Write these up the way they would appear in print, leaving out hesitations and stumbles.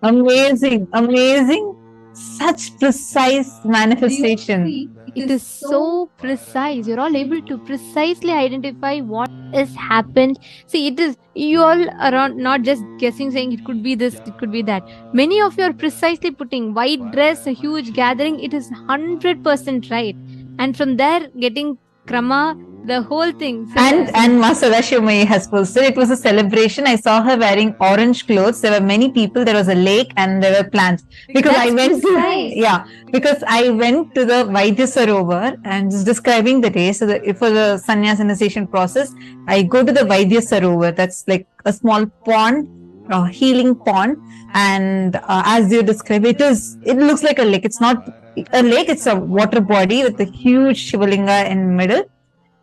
Amazing, amazing. Such precise manifestation. It is so precise. You're all able to precisely identify what has happened. See, it is you all around not just guessing, saying it could be this, it could be that. Many of you are precisely putting white dress, a huge gathering. It is 100% right, and from there getting krama, the whole thing. And Masada has posted it was a celebration. I saw her wearing orange clothes. There were many people. There was a lake and there were plants. Because I went to because I went to the Vaidya Sarovar and just describing the day. So for the sannyas initiation process, I go to the Vaidya Sarovar. That's like a small pond, a healing pond. And as you describe, it looks like a lake. It's not a lake. It's a water body with a huge Shivalinga in middle.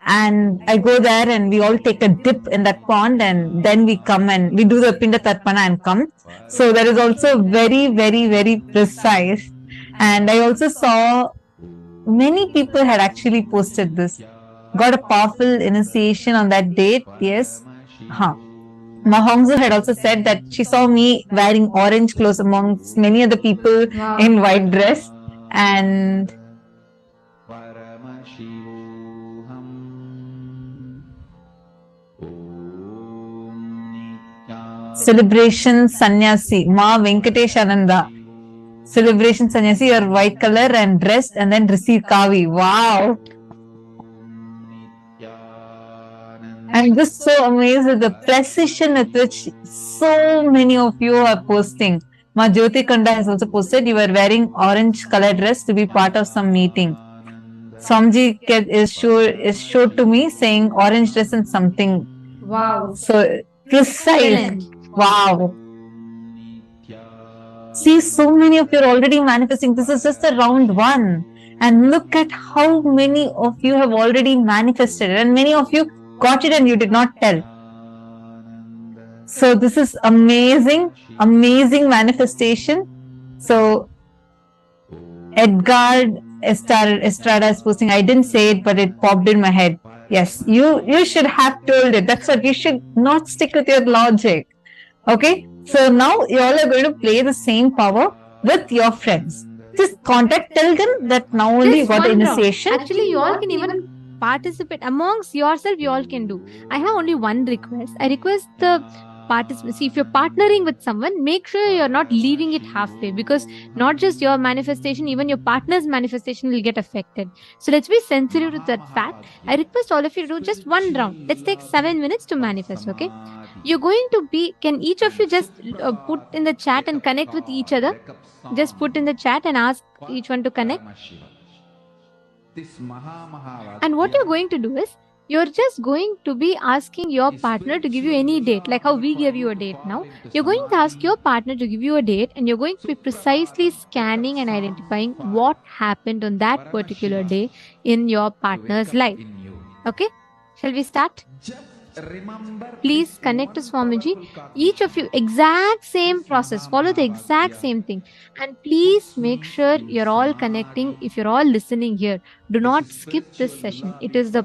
And I go there and we all take a dip in that pond and then we come and we do the Pinda Tarpana and come. So that is also very, very, very precise. And I also saw many people had actually posted this. Got a powerful initiation on that date. Yes. Mahongsu had also said that she saw me wearing orange clothes amongst many other people in white dress. And celebration sannyasi, Ma Venkatesh Ananda. Celebration sannyasi, you're white color and dressed and then receive kavi. Wow. I'm just so amazed at the precision with which so many of you are posting. Ma Jyoti Kanda has also posted you were wearing orange color dress to be part of some meeting. Swamji is showed to me saying orange dress and something. Wow. So precise. Wow. See, so many of you are already manifesting. This is just a round one. And look at how many of you have already manifested. And many of you got it and you did not tell. So this is amazing, amazing manifestation. So Edgar Estrada is posting, I didn't say it, but it popped in my head. Yes, you should have told it. That's what you should not stick with your logic. Okay, so now you all are going to play the same power with your friends. Just contact, tell them that now only you got the initiation. Actually, you all can even participate amongst yourself. You all can do. I have only one request. I request the participants. See, if you're partnering with someone, make sure you're not leaving it halfway, because not just your manifestation, even your partner's manifestation will get affected. So let's be sensitive to that fact. I request all of you to do just one round. Let's take 7 minutes to manifest. Okay, you're going to be, can each of you just put in the chat and connect with each other? Just put in the chat and ask each one to connect. And what you're going to do is, you're just going to be asking your partner to give you any date, like how we gave you a date now. You're going to ask your partner to give you a date, and you're going to be precisely scanning and identifying what happened on that particular day in your partner's life. Okay, shall we start? Please connect to Swamiji. Each of you, exact same process, follow the exact same thing. And please make sure you're all connecting. If you're all listening here, do not skip this session. It's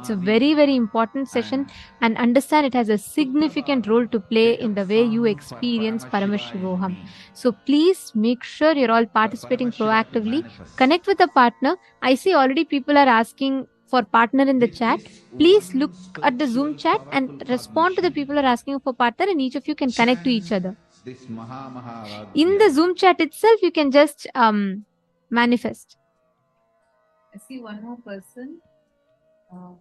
a very, very important session, and understand it has a significant role to play in the way you experience Paramashivoham. So please make sure you're all participating proactively. Connect with a partner. I see already people are asking for partner in the chat. Please look at the Zoom chat and respond to the people who are asking for partner, and each of you can connect to each other. In the Zoom chat itself, you can just manifest. I see one more person. I'm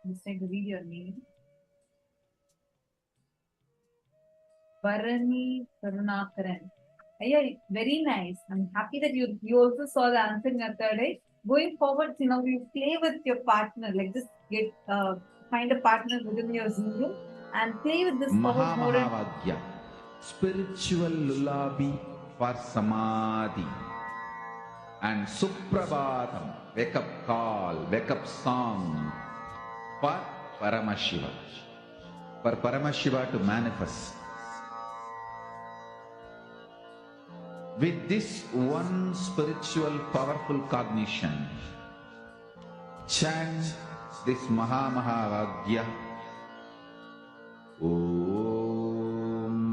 just trying to read your name. Varani Karunakaran. Yeah, very nice. I'm happy that you also saw the answer in your third eye. Going forward, you play with your partner, like just get find a partner within your Zoom room and play with this power more. Spiritual lullaby for Samadhi, and Suprabhatam, wake up call, wake up song for Paramashiva, for Paramashiva to manifest. With this one spiritual powerful cognition, chant this Maha Vagya. Om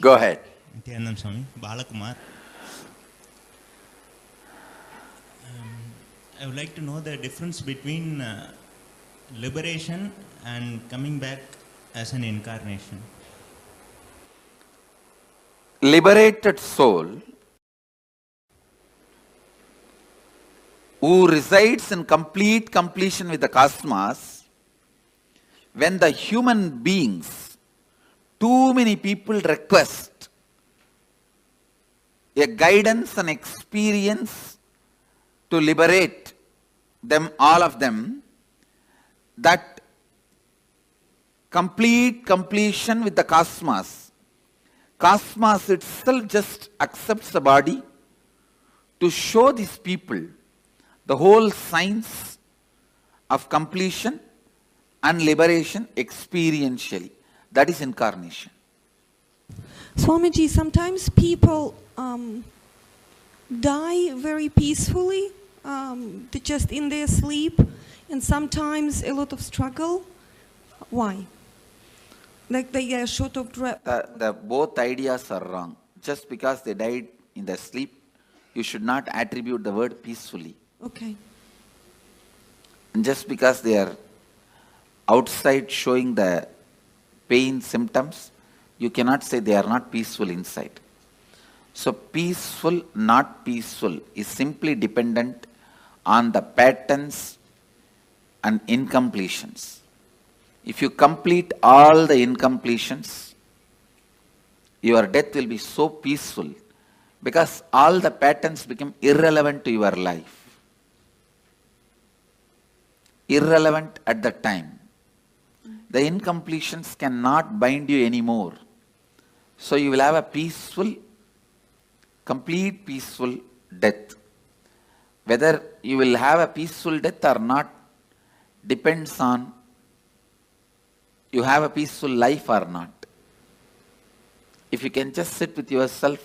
Go ahead. Nithyananda Swami, Balakumar. I would like to know the difference between liberation and coming back as an incarnation. Liberated soul who resides in complete completion with the cosmos, when the human beings, too many people request a guidance and experience to liberate them, all of them, that complete completion with the cosmos. Cosmos itself just accepts the body to show these people the whole science of completion and liberation experientially. That is incarnation. Swamiji, sometimes people die very peacefully, just in their sleep, and sometimes a lot of struggle. Why? Like they are short of both ideas are wrong. Just because they died in their sleep, you should not attribute the word peacefully. Okay. And just because they are outside showing the pain symptoms, you cannot say they are not peaceful inside. So peaceful, not peaceful is simply dependent on the patterns and incompletions. If you complete all the incompletions, your death will be so peaceful because all the patterns become irrelevant to your life. Irrelevant at the time. The incompletions cannot bind you anymore. So you will have a peaceful, complete peaceful death. Whether you will have a peaceful death or not depends on you have a peaceful life or not. If you can just sit with yourself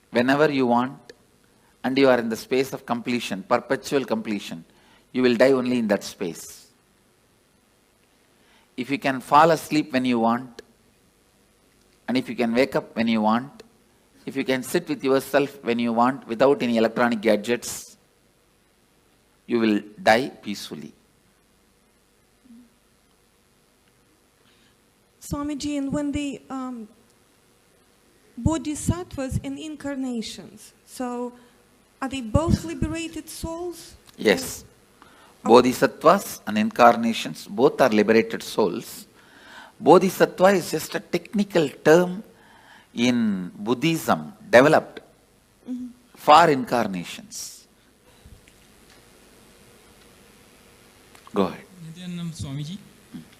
whenever you want and you are in the space of completion, perpetual completion, you will die only in that space. If you can fall asleep when you want, and if you can wake up when you want, if you can sit with yourself when you want without any electronic gadgets, you will die peacefully. Swamiji, and when the bodhisattvas and incarnations, so are they both liberated souls? Yes. Bodhisattvas and incarnations both are liberated souls. Bodhisattva is just a technical term in Buddhism developed for incarnations. Go ahead. Nithyananda Swamiji.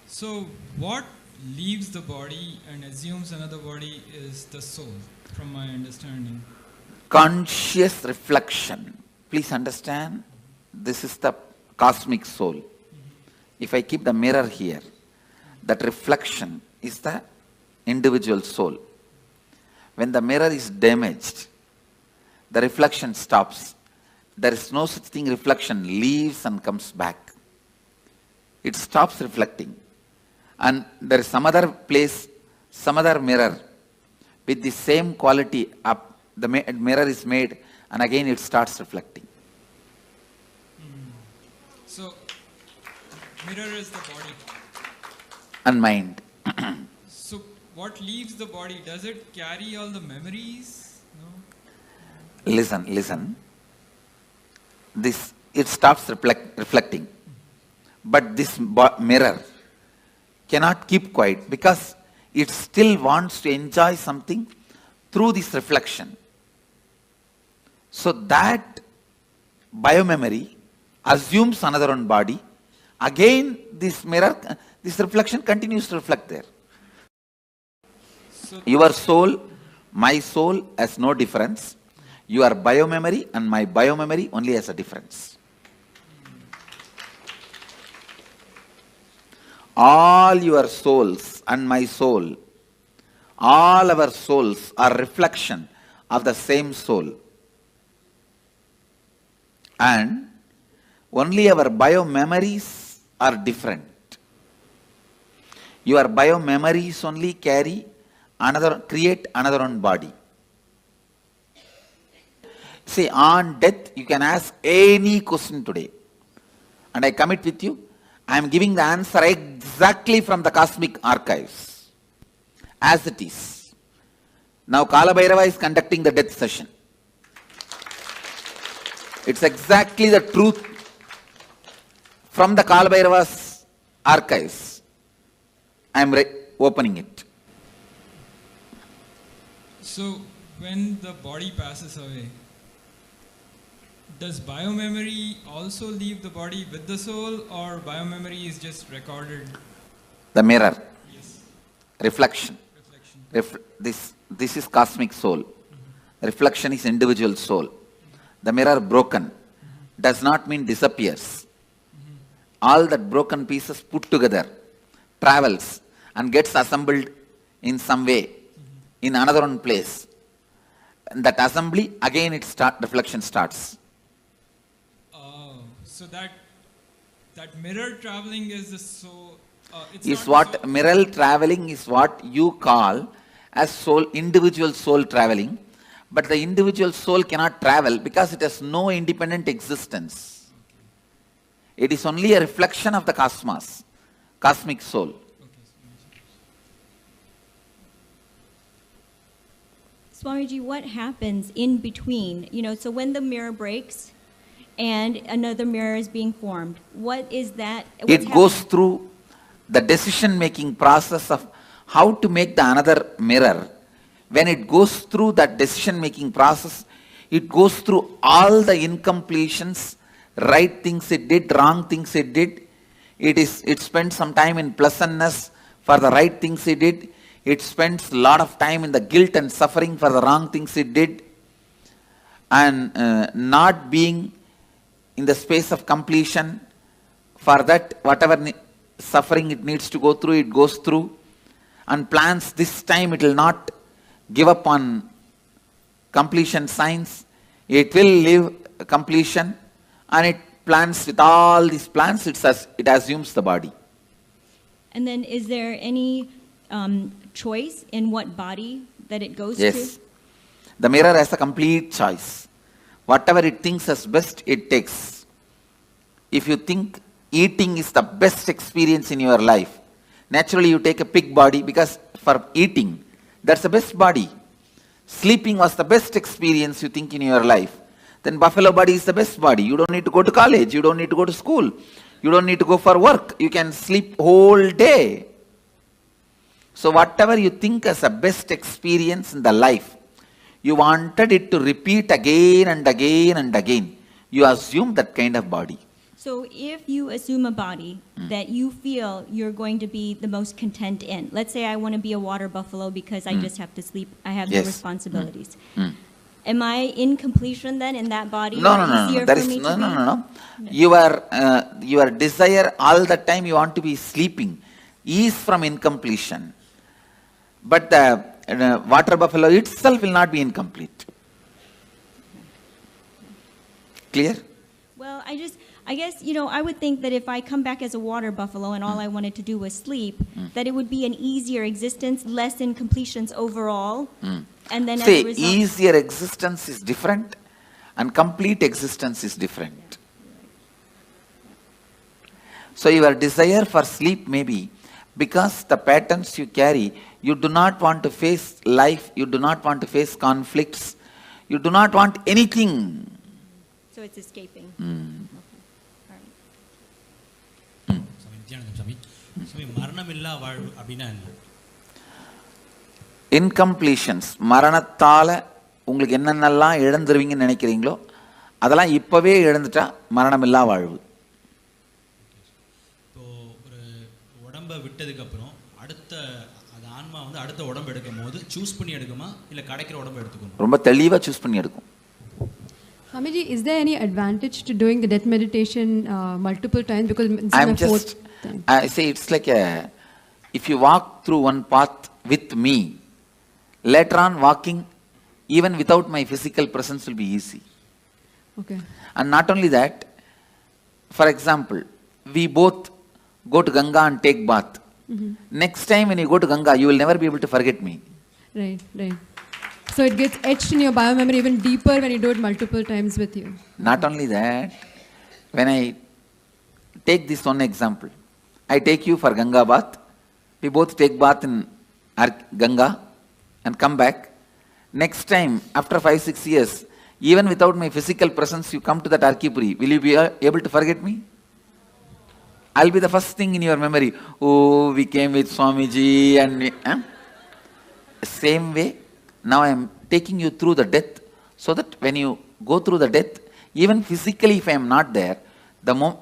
So what leaves the body and assumes another body is the soul, from my understanding. Conscious reflection. Please understand this is the cosmic soul. If I keep the mirror here, that reflection is the individual soul. When the mirror is damaged, the reflection stops. There is no such thing, reflection leaves and comes back. It stops reflecting. And there is some other place, some other mirror with the same quality up. The mirror is made and again it starts reflecting. So, mirror is the body. And mind. So, what leaves the body? Does it carry all the memories? No? Listen. It stops reflecting. But this mirror cannot keep quiet because it still wants to enjoy something through this reflection. So that biomemory assumes another one body. Again, this mirror, this reflection continues to reflect there. So your soul, my soul has no difference. Your biomemory and my biomemory only has a difference. All your souls and my soul, all our souls are reflection of the same soul. And only our biomemories are different. Your biomemories only create another one body. See, on death, you can ask any question today. And I commit with you, I am giving the answer exactly from the cosmic archives. As it is. Now Kalabhairava is conducting the death session. It's exactly the truth from the Kalabhairava's archives. I am opening it. So, when the body passes away, does biomemory also leave the body with the soul, or biomemory is just recorded? The mirror. Yes. Reflection. This is cosmic soul. Reflection is individual soul. The mirror broken does not mean disappears. All that broken pieces put together travels and gets assembled in some way in another one place. And that assembly, again reflection starts. So that mirror traveling is the soul. Mirror traveling is what you call as soul, individual soul traveling. But the individual soul cannot travel because it has no independent existence. It is only a reflection of the cosmos, cosmic soul. Swamiji, what happens in between? So when the mirror breaks and another mirror is being formed, what is that? It goes through the decision-making process of how to make the another mirror. When it goes through that decision-making process, it goes through all the incompletions, right things it did, wrong things it did. It spends some time in pleasantness for the right things it did. It spends a lot of time in the guilt and suffering for the wrong things it did. And not being in the space of completion, for that whatever suffering it needs to go through, it goes through. And plans this time it will not give up on completion signs. It will live completion, and it plans with all these plans, it assumes the body. And then is there any choice in what body that it goes to? Yes. The mirror has a complete choice. Whatever it thinks as best, it takes. If you think eating is the best experience in your life, naturally you take a pig body because for eating, that's the best body. Sleeping was the best experience you think in your life. Then buffalo body is the best body. You don't need to go to college. You don't need to go to school. You don't need to go for work. You can sleep whole day. So whatever you think as the best experience in the life, you wanted it to repeat again and again and again. You assume that kind of body. So if you assume a body that you feel you're going to be the most content in, let's say I want to be a water buffalo because I just have to sleep, I have no responsibilities. Am I in completion then in that body? No, or no, no, easier no. That for is me no, to no, be? no, no. Your desire all the time you want to be sleeping is from incompletion. But the water buffalo itself will not be incomplete. Clear? Well, I guess, I would think that if I come back as a water buffalo and all I wanted to do was sleep, that it would be an easier existence, less incompletions overall. And then as a result, easier existence is different and complete existence is different. So your desire for sleep may be because the patterns you carry, you do not want to face life, you do not want to face conflicts, you do not want anything. So it's escaping. Incompletions, மரணத்தால உங்களுக்கு என்னென்னலாம் இழந்துருவீங்கன்னு நினைக்கிறீங்களோ அதெல்லாம் இப்பவே இழந்துட்டா மரணமில்லா வாழ்வு. இப்போ ஒரு உடம்பை விட்டதுக்கு அப்புறம் அடுத்த அது ஆன்மா வந்து அடுத்த உடம்பு எடுக்கும்போது சூஸ் பண்ணி எடுக்குமா இல்ல கிடைக்கிற உடம்பை எடுத்துக்குமா? ரொம்ப தெளிவா சூஸ் பண்ணி எடுக்கும். Swamiji, is there any advantage to doing the death meditation multiple times? Because this I'm is my fourth just, time. I say it's like if you walk through one path with me, later on walking even without my physical presence will be easy. Okay. And not only that, for example, we both go to Ganga and take bath. Next time when you go to Ganga, you will never be able to forget me. Right, right. So it gets etched in your biomemory even deeper when you do it multiple times with you. Not only that, when I take this one example, I take you for Ganga bath, we both take bath in Ganga and come back. Next time, after 5-6 years, even without my physical presence, you come to that Arkipuri, will you be able to forget me? I'll be the first thing in your memory. Oh, we came with Swamiji and... Same way, now I am taking you through the death, so that when you go through the death, even physically if I am not there,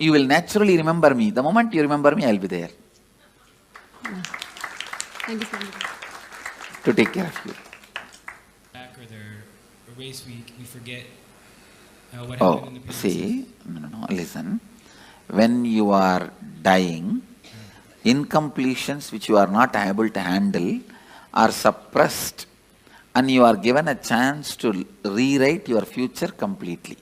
you will naturally remember me. The moment you remember me, I will be there. Thank you so much. To take care of you. Or there are ways we forget what happened in the previous See, no, listen. When you are dying, incompletions which you are not able to handle are suppressed, and you are given a chance to rewrite your future completely.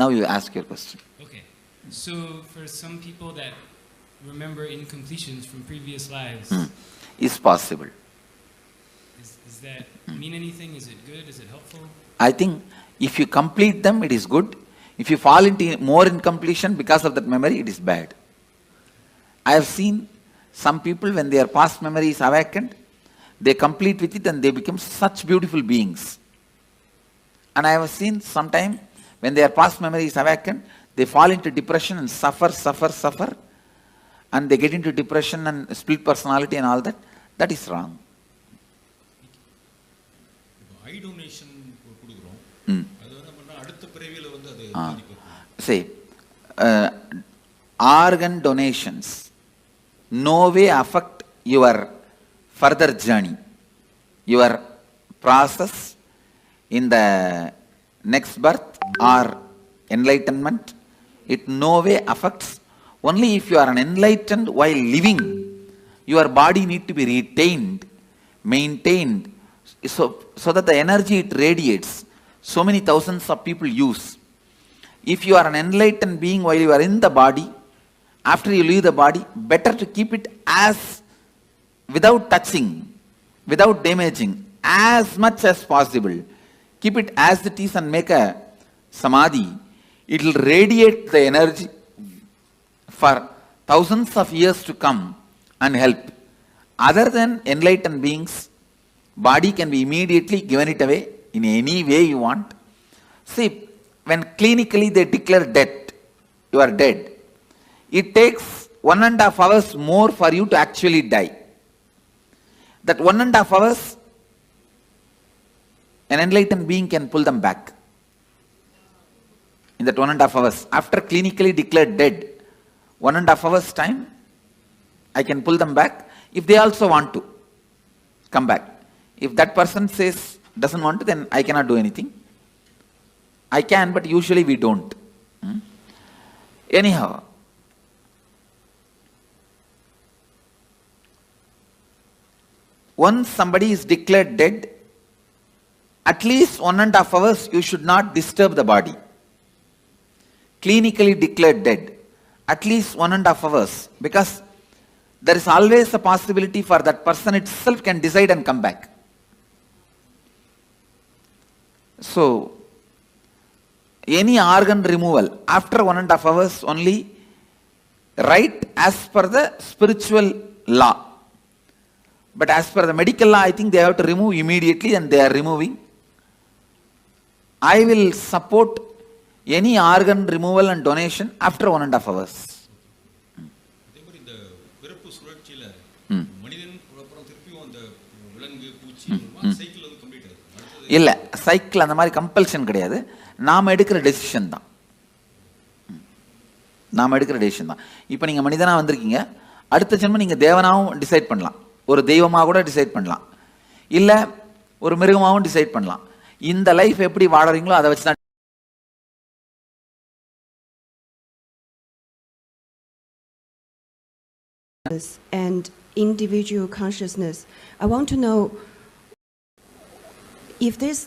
Now you ask your question. Okay. So for some people that remember incompletions from previous lives, Is possible. Does that mean anything? Is it good? Is it helpful? I think if you complete them, it is good. If you fall into more incompletion because of that memory, it is bad. I have seen some people when their past memory is awakened, they complete with it and they become such beautiful beings. And I have seen sometime when their past memory is awakened, they fall into depression and suffer, and they get into depression and split personality and all that. That is wrong. I donation கொடுக்குறோம் அது என்ன பண்ணா அடுத்த பிறவியில வந்து அது say organ donations no way affect your further journey, your process in the next birth or enlightenment. It no way affects. Only if you are an enlightened while living, your body need to be retained, maintained, so that the energy it radiates, so many thousands of people use. If you are an enlightened being while you are in the body, after you leave the body, better to keep it as, without touching, without damaging, as much as possible. Keep it as it is and make a samadhi. It will radiate the energy for thousands of years to come and help. Other than enlightened beings, body can be immediately given it away in any way you want. See, when clinically they declare death, you are dead, it takes 1.5 hours more for you to actually die. That 1.5 hours, an enlightened being can pull them back. In that 1.5 hours, after clinically declared dead, 1.5 hours time, I can pull them back if they also want to come back. If that person says, doesn't want to, then I cannot do anything. I can, but usually we don't. Anyhow, once somebody is declared dead, at least 1.5 hours you should not disturb the body. Clinically declared dead, at least 1.5 hours, because there is always a possibility for that person itself can decide and come back. So, any organ removal after 1.5 hours only, right as per the spiritual law. But as per the medical law, I think they have to remove immediately, and they are removing. I will support any organ removal and donation after 1.5 hours. அதே மாதிரி இந்த பிறப்பு சுழற்சியில மனிதன் அப்புறம் திருப்பியும் அந்த விலங்கு பூச்சி சைக்கிள் வந்து கம்ப்ளீட் ஆகுது. இல்ல, சைக்கிள் அந்த மாதிரி கம்பல்ஷன் கிடையாது. நாம எடுக்கிற டெசிஷன் தான். நாம எடுக்கிற டெசிஷன் தான். இப்போ நீங்க மனிதனா வந்திருக்கீங்க, அடுத்த ஜென்மம் நீங்க தேவனாவும் டிசைட் பண்ணலாம், ஒரு தெய்வமாக கூட டிசைட் பண்ணலாம், இல்ல ஒரு மிருகமாகவும் டிசைட் பண்ணலாம். இந்த லைஃப் எப்படி வாழறீங்களோ அதை வச்சு தான். And individual consciousness. I want to know if this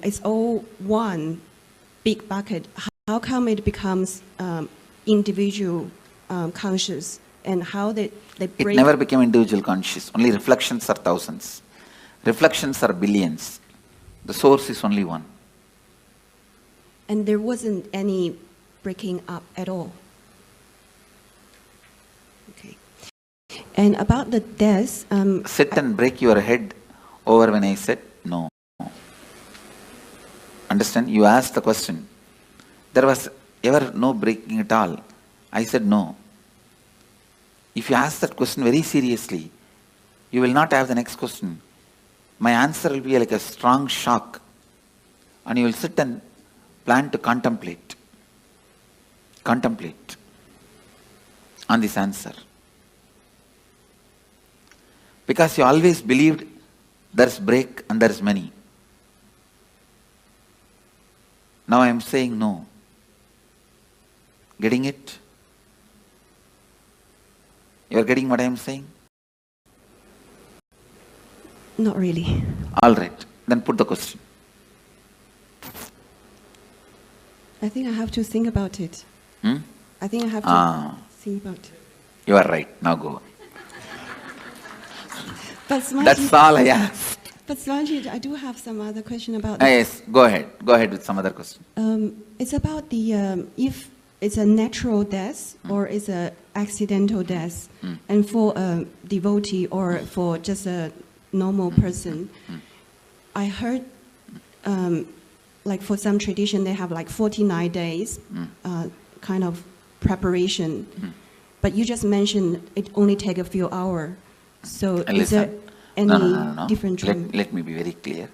it's all one big bucket. How come it becomes individual conscious, and how they break? It never became individual conscious. Only reflections are thousands. Reflections are billions. The source is only one. And there wasn't any breaking up at all. Okay. And about the death, sit and break your head over when I said no. Understand? You asked the question. There was ever no breaking at all. I said no. If you ask that question very seriously, you will not have the next question. My answer will be like a strong shock, and you will sit and plan to contemplate on this answer. Because you always believed there is break and there is many. Now I am saying no. Getting it? You are getting what I am saying? Not really. All right. Then put the question. I think I have to think about it. I think I have to think about it. You are right. Now go. But that's all I asked. But Swamiji, I do have some other question about that. Yes, go ahead. Go ahead with some other question. It's about the if it's a natural death or it's a accidental death, and for a devotee or for just a normal person, I heard like for some tradition they have like 49 days kind of preparation, but you just mentioned it only take a few hours. So is there any different trend? Let me be very clear.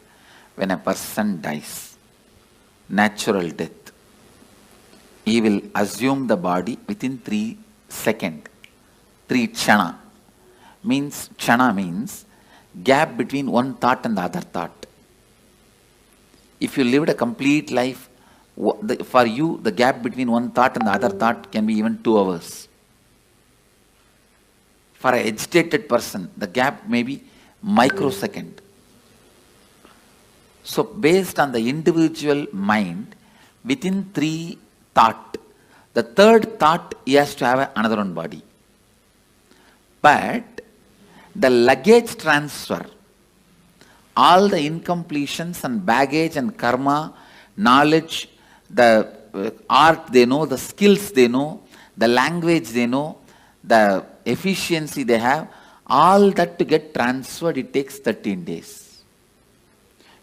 When a person dies, natural death, he will assume the body within 3 seconds. 3 chana. Chana means gap between one thought and the other thought. If you lived a complete life, for you the gap between one thought and the other thought can be even 2 hours. For an agitated person, the gap may be microsecond. So based on the individual mind, within 3 thought, the third thought he has to have another one body. But the luggage transfer, all the incompletions and baggage and karma, knowledge, the art they know, the skills they know, the language they know, the efficiency they have, all that to get transferred, it takes 13 days.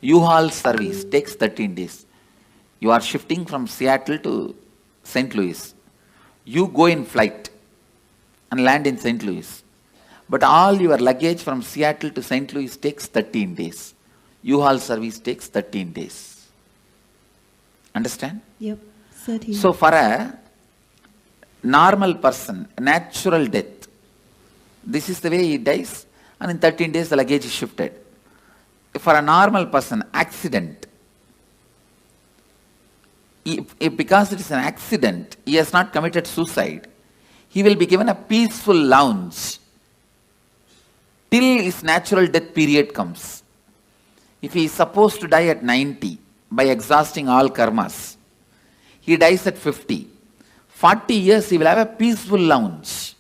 U-Haul service takes 13 days. You are shifting from Seattle to St. Louis. You go in flight and land in St. Louis. But all your luggage from Seattle to St. Louis takes 13 days. U-Haul service takes 13 days. Understand? Yep, 13. So for a normal person, natural death, this is the way he dies, and in 13 days the luggage is shifted. for a normal person, accident, because it is an accident, he has not committed suicide, he will be given a peaceful lounge till his natural death period comes. If he is supposed to die at 90 by exhausting all karmas, he dies at 50. 40 years he will have a peaceful lounge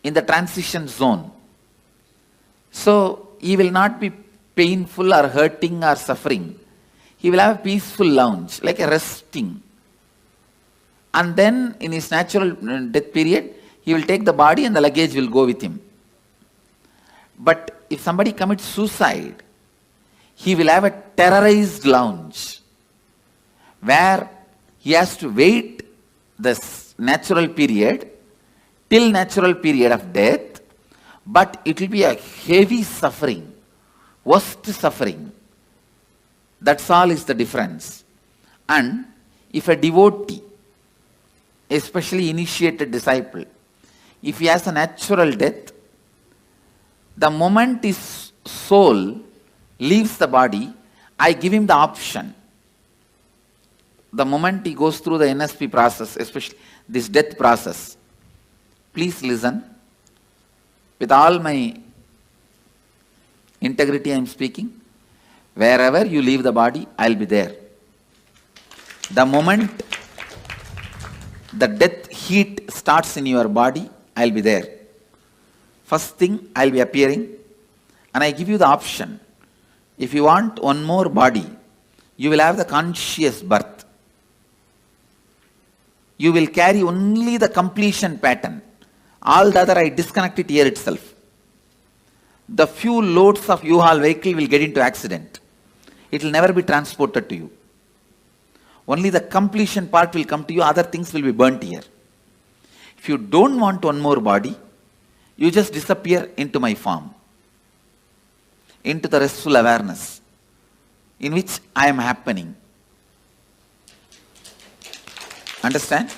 in the transition zone. So he will not be painful or hurting or suffering. He will have a peaceful lounge, like a resting. And then in his natural death period, he will take the body and the luggage will go with him. But if somebody commits suicide, he will have a terrorized lounge where he has to wait this natural period till natural period of death, but it will be a heavy suffering, worst suffering. That's all is the difference. And if a devotee, especially initiated disciple, if he has a natural death, the moment his soul leaves the body, I give him the option. The moment he goes through the NSP process, especially this death process, please listen. With all my integrity I am speaking. Wherever you leave the body, I will be there. The moment the death heat starts in your body, I will be there. First thing, I will be appearing, and I give you the option. If you want one more body, you will have the conscious birth. You will carry only the completion pattern. All the other I disconnect it here itself. The few loads of U-Haul vehicle will get into accident. It will never be transported to you. Only the completion part will come to you, other things will be burnt here. If you don't want one more body, you just disappear into my form, into the restful awareness in which I am happening. Understand?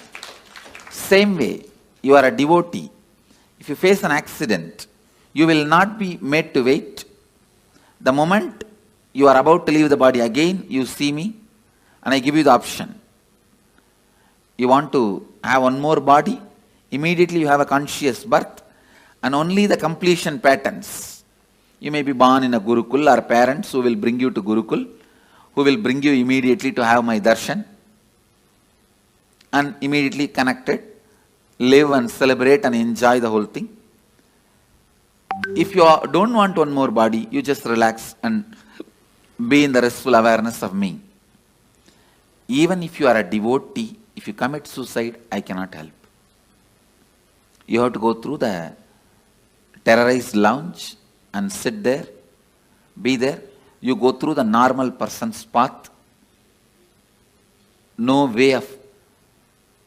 Same way, you are a devotee. If you face an accident, you will not be made to wait. The moment you are about to leave the body, again you see me and I give you the option. You want to have one more body, immediately you have a conscious birth and only the completion patterns. You may be born in a Gurukul or parents who will bring you to Gurukul, who will bring you immediately to have my darshan and immediately connected, live and celebrate and enjoy the whole thing. If you don't want one more body, you just relax and be in the restful awareness of me. Even if you are a devotee, if you commit suicide, I cannot help. You have to go through the terrorized lounge and sit there, be there. You go through the normal person's path. No way of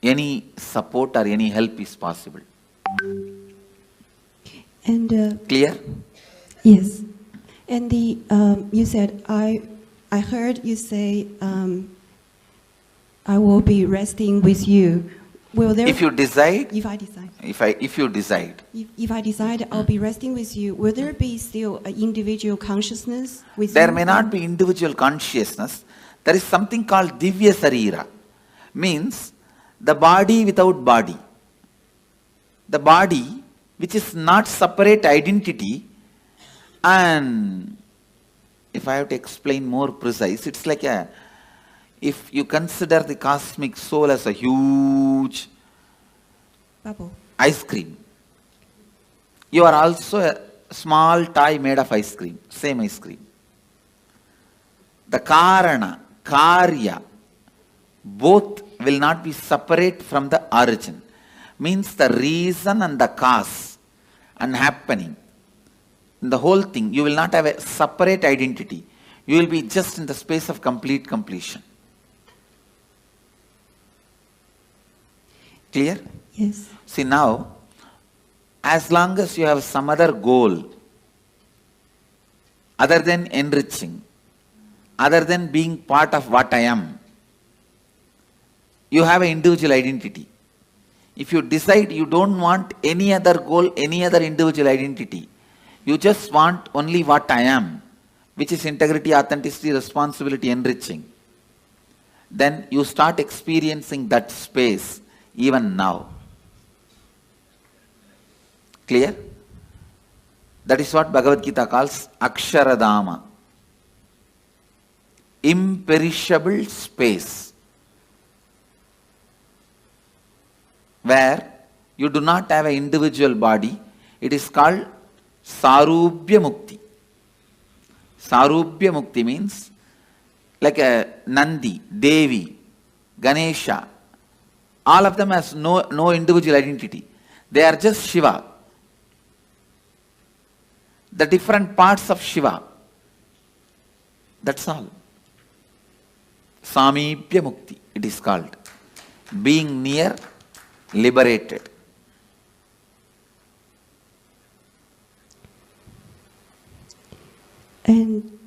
any support or any help is possible. And clear? Yes. And the you said I heard you say I will be resting with you. Will there? If you decide. If I decide. If you decide. If I decide I'll be resting with you, will there be still an individual consciousness with you? There may not be individual consciousness. There is something called Divya Sarira. Means the body without body. The body which is not separate identity, and if I have to explain more precise, it's like if you consider the cosmic soul as a huge bubble, ice cream, you are also a small toy made of ice cream, same ice cream. The Karana, Karya, both will not be separate from the origin. Means the reason and the cause and happening. In the whole thing, you will not have a separate identity. You will be just in the space of complete completion. Clear? Yes. See now, as long as you have some other goal, other than enriching, other than being part of what I am, you have an individual identity. If you decide you don't want any other goal, any other individual identity, you just want only what I am, which is integrity, authenticity, responsibility, enriching, then you start experiencing that space even now. Clear? That is what Bhagavad Gita calls Aksharadama. Imperishable space, where you do not have an individual body. It is called Sarubhya Mukti. Sarubhya Mukti means like a Nandi, Devi, Ganesha. All of them has no individual identity. They are just Shiva. The different parts of Shiva. That's all. Samibhya Mukti, it is called. Being near, liberated. And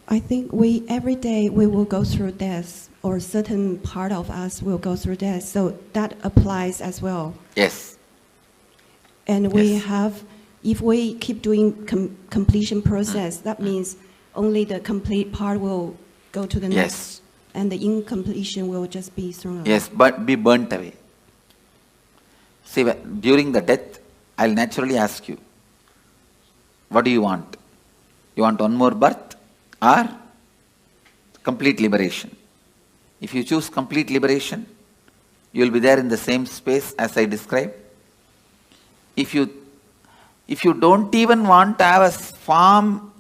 I think every day we will go through death, or certain part of us will go through death. So that applies as well. Yes. And if we keep doing completion process, that means only the complete part will go to the next. Yes. And the incompletion will just be thrown away. Yes, but be burnt away. See, during the death, I'll naturally ask you, what do you want? You want one more birth or complete liberation? If you choose complete liberation, you will be there in the same space as I described. If you don't even want to have a farm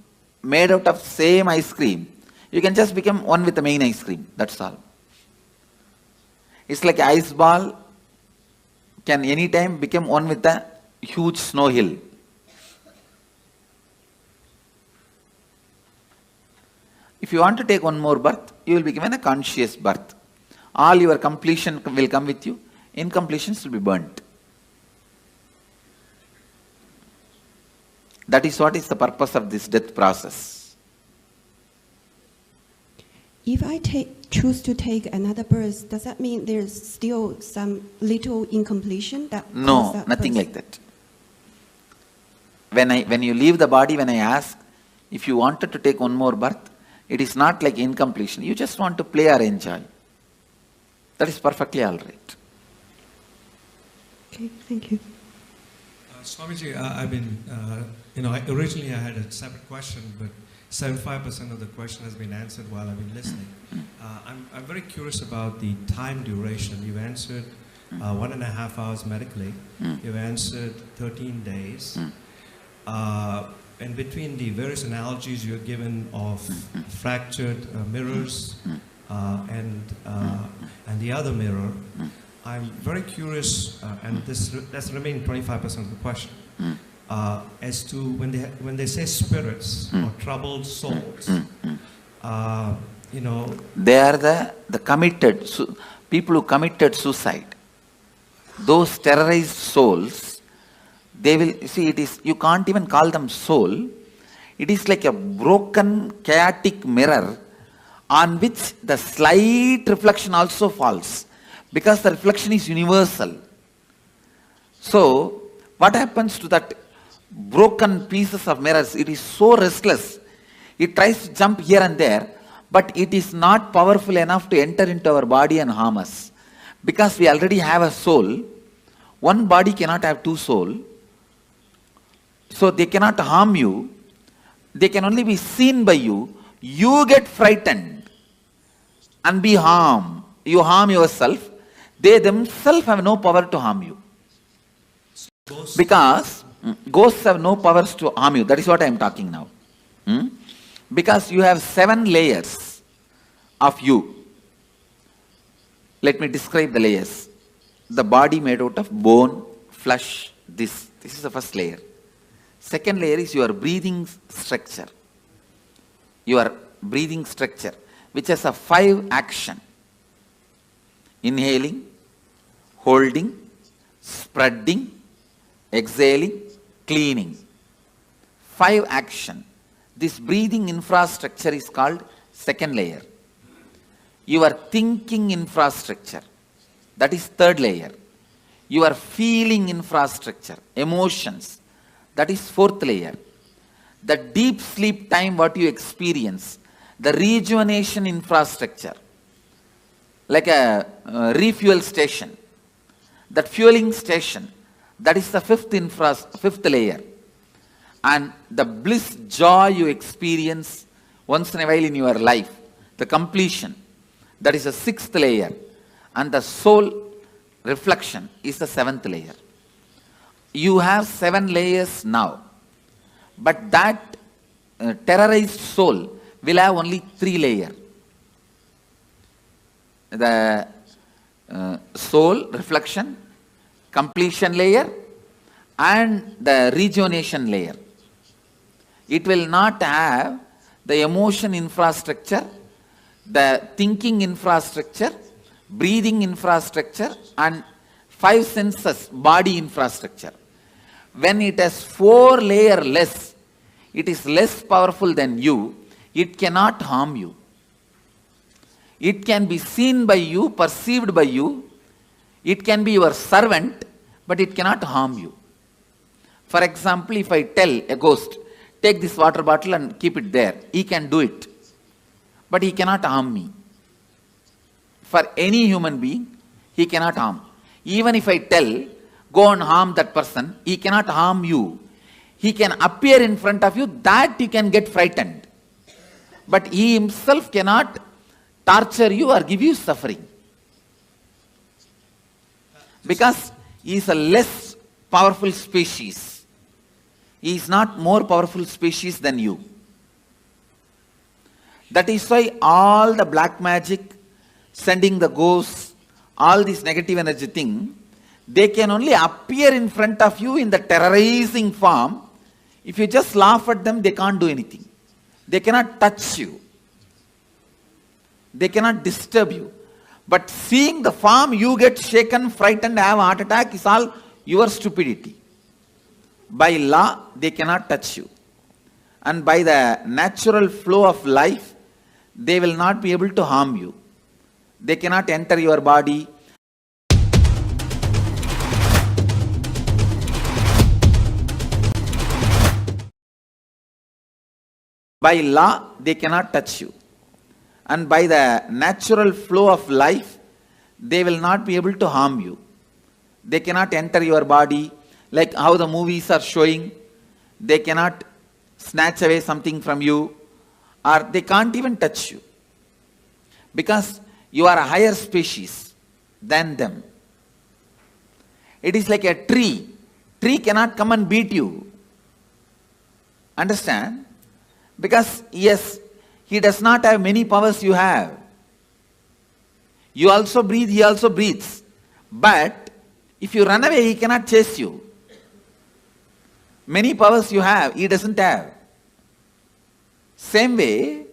made out of same ice cream, you can just become one with the main ice cream. That's all. It's like ice ball can anytime become one with the huge snow hill. If you want to take one more birth, you will be given a conscious birth. All your completion will come with you. Incompletions will be burnt. That is what is the purpose of this death process. If I choose to take another birth, does that mean there's still some little incompletion? No, nothing like that. When you leave the body, when I ask, if you wanted to take one more birth, it is not like incompletion. You just want to play or enjoy. That is perfectly all right. Okay, thank you. Swamiji, I've been, originally I had a separate question, but 75% of the question has been answered while I've been listening. I'm very curious about the time duration. You answered 1.5 hours medically. You've answered 13 days. And between the various analogies you're given of fractured mirrors and the other mirror, I'm very curious, and that's the remaining 25% of the question, as to when they say spirits or troubled souls, they are the committed people who committed suicide. Those terrorized souls, they will see, you can't even call them soul. It is like a broken, chaotic mirror on which the slight reflection also falls, because the reflection is universal. So what happens to that broken pieces of mirrors? It is so restless. It tries to jump here and there, but it is not powerful enough to enter into our body and harm us, because we already have a soul. One body cannot have two souls. So they cannot harm you. They can only be seen by you. You get frightened and be harmed. You harm yourself. They themselves have no power to harm you. Because ghosts have no powers to harm you. That is what I am talking now. Because you have 7 layers of you. Let me describe the layers. The body made out of bone, flesh, this is the first layer. Second layer is your breathing structure. Your breathing structure, which has a 5 action. Inhaling, holding, spreading, exhaling, cleaning. 5 action. This breathing infrastructure is called second layer. Your thinking infrastructure, that is third layer. Your feeling infrastructure, emotions, That is fourth layer. The deep sleep time what you experience, the rejuvenation infrastructure, like a refuel station, that fueling station, that is the fifth layer. And the bliss, joy you experience once in a while in your life, the completion, that is the sixth layer. And the soul reflection is the seventh layer. You have 7 layers now, but that terrorized soul will have only 3 layers. The soul reflection, completion layer, and the rejuvenation layer. It will not have the emotion infrastructure, the thinking infrastructure, breathing infrastructure, and 5 senses body infrastructure. When it has 4 layers less, it is less powerful than you, it cannot harm you. It can be seen by you, perceived by you, it can be your servant, but it cannot harm you. For example, if I tell a ghost, take this water bottle and keep it there, he can do it, but he cannot harm me. For any human being, he cannot harm. Even if I tell, go and harm that person, he cannot harm you. He can appear in front of you, that you can get frightened. But he himself cannot torture you or give you suffering. Because he is a less powerful species. He is not more powerful species than you. That is why all the black magic, sending the ghosts, all this negative energy thing, they can only appear in front of you in the terrorizing form. If you just laugh at them, they can't do anything. They cannot touch you. They cannot disturb you. But seeing the form, you get shaken, frightened, have a heart attack, is all your stupidity. By law, they cannot touch you. And by the natural flow of life, they will not be able to harm you. They cannot enter your body. By law, they cannot touch you. And by the natural flow of life, they will not be able to harm you. They cannot enter your body, like how the movies are showing. They cannot snatch away something from you, or they can't even touch you. Because you are a higher species than them. It is like a tree. Tree cannot come and beat you. Understand? Because yes, he does not have many powers you have. You also breathe, he also breathes. But if you run away, he cannot chase you. Many powers you have, he doesn't have. Same way,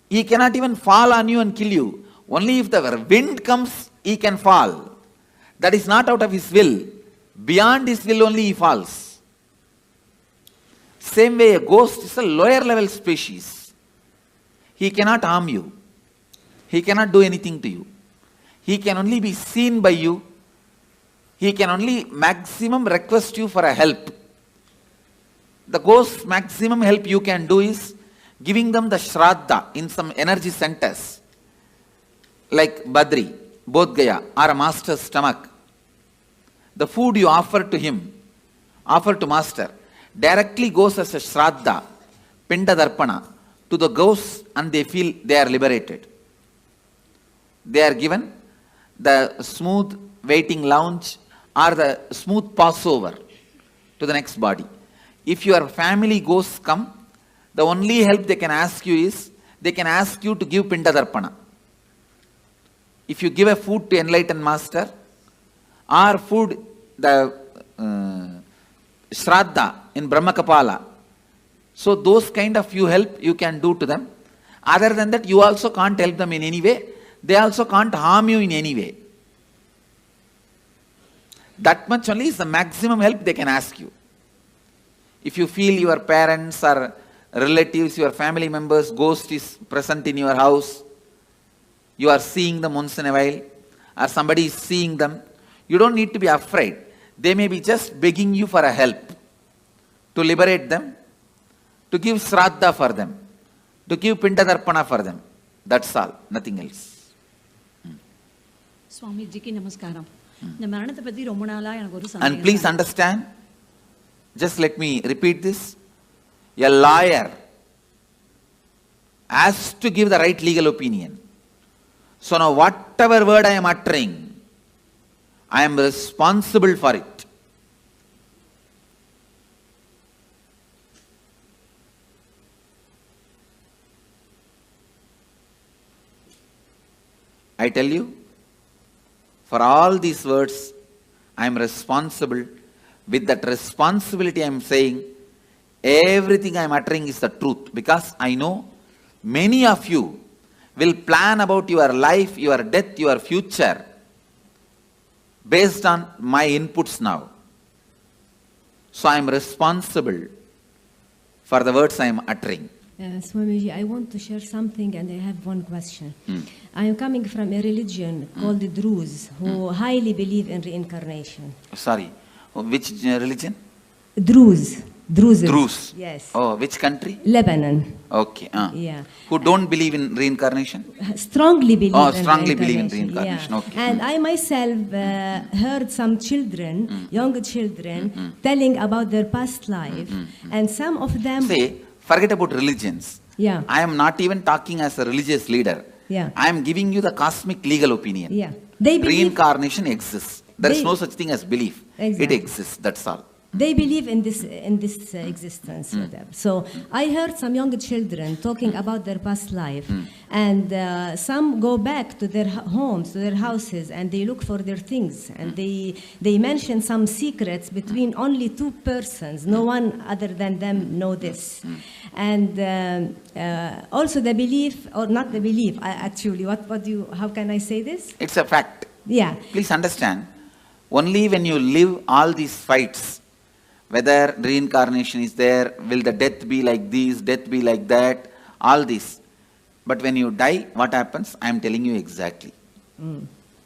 he cannot even fall on you and kill you. Only if the wind comes, he can fall. That is not out of his will. Beyond his will only he falls. Same way, a ghost is a lower level species. He cannot harm you. He cannot do anything to you. He can only be seen by you. He can only maximum request you for a help. The ghost's maximum help you can do is giving them the shraddha in some energy centers, like Badri, Bodh Gaya, or a master's stomach. The food you offer to him, offer to master, directly goes as a shraddha, pinda darpana, to the ghosts, and they feel they are liberated. They are given the smooth waiting lounge or the smooth passover to the next body. If your family ghosts come, the only help they can ask you is, they can ask you to give pinda darpana. If you give a food to enlightened master, or food, the shraddha in Brahma Kapala, so those kind of you help you can do to them. Other than that, you also can't help them in any way. They also can't harm you in any way. That much only is the maximum help they can ask you. If you feel your parents or relatives, your family members, ghost is present in your house, you are seeing them once in a while, or somebody is seeing them, you don't need to be afraid. They may be just begging you for a help. to liberate them, to give Shraddha for them, to give Pinda Darpana for them. That's all, nothing else. Swamiji namaskaram. And please understand, just let me repeat this, a lawyer has to give the right legal opinion. So now whatever word I am uttering, I am responsible for it. I tell you, for all these words, I am responsible. With that responsibility I am saying, everything I am uttering is the truth. Because I know many of you will plan about your life, your death, your future based on my inputs now. So I am responsible for the words I am uttering. Swamiji, I want to share something and I have one question. I am coming from a religion called the Druze, who highly believe in reincarnation. Sorry, which religion? Druze. Druze. Yes. Oh, which country? Lebanon. Okay. Yeah. Who don't believe in reincarnation? Strongly believe in strongly believe in reincarnation. reincarnation. Okay. And I myself heard some children, young children, telling about their past life, and some of them... Say, forget about religions. Yeah. I am not even talking as a religious leader. Yeah. I am giving you the cosmic legal opinion. Yeah. They believe... Reincarnation exists. There is no such thing as belief. Exactly. It exists. That's all. They believe in this existence. So I heard some young children talking about their past life, and some go back to their homes, to their houses, and they look for their things, and they mention some secrets between only two persons. No one other than them know this. And also the belief, or not the belief, actually, how can I say this? It's a fact. Yeah. Please understand, only when you live all these fights, whether reincarnation is there, will the death be like this, death be like that, all this. But when you die, what happens? I am telling you exactly.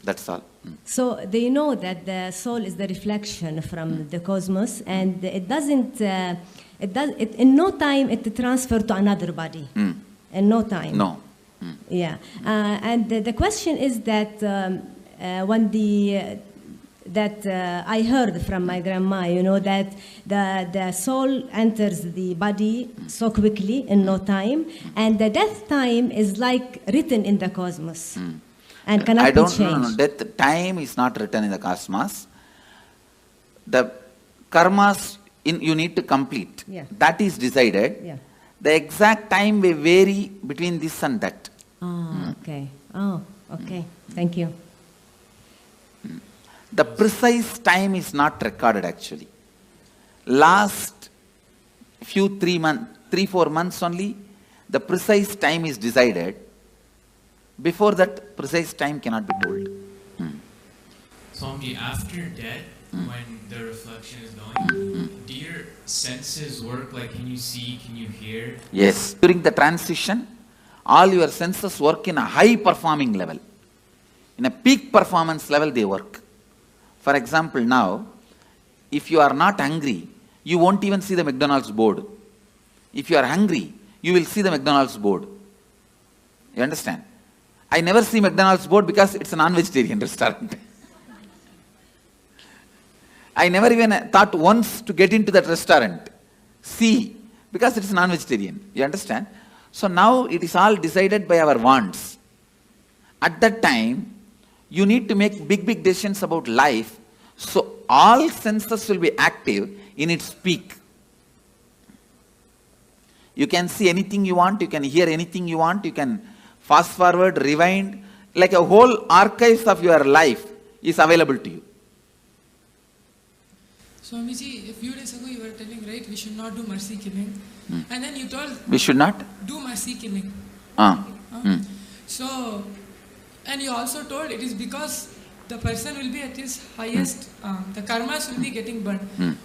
That's all. So they know that the soul is the reflection from the cosmos, and it doesn't, in no time it transfers to another body. In no time. No. Yeah. And the question is that I heard from my grandma, that the soul enters the body so quickly in no time, and the death time is like written in the cosmos and cannot be changed. No. Death time is not written in the cosmos. The karmas you need to complete. Yeah. That is decided. Yeah. The exact time may vary between this and that. Okay. Oh, okay. Thank you. The precise time is not recorded actually. Last 3-4 months only, the precise time is decided. Before that, precise time cannot be told. Swamiji, after death, when the reflection is going, do your senses work? Like, can you see, can you hear? Yes. During the transition, all your senses work in a high performing level. In a peak performance level, they work. For example, now, if you are not hungry, you won't even see the McDonald's board. If you are hungry, you will see the McDonald's board. You understand? I never see McDonald's board because it's a non-vegetarian restaurant. I never even thought once to get into that restaurant. See, because it's non-vegetarian. You understand? So now it is all decided by our wants. At that time, you need to make big decisions about life, so all senses will be active in its peak. You can see anything you want, you can hear anything you want, you can fast forward, rewind, like a whole archives of your life is available to you. Swamiji, a few days ago you were telling, right, we should not do mercy killing. And then you told... We should not? Do mercy killing. So... And you also told it is because the person will be at his highest, the karmas will be getting burned.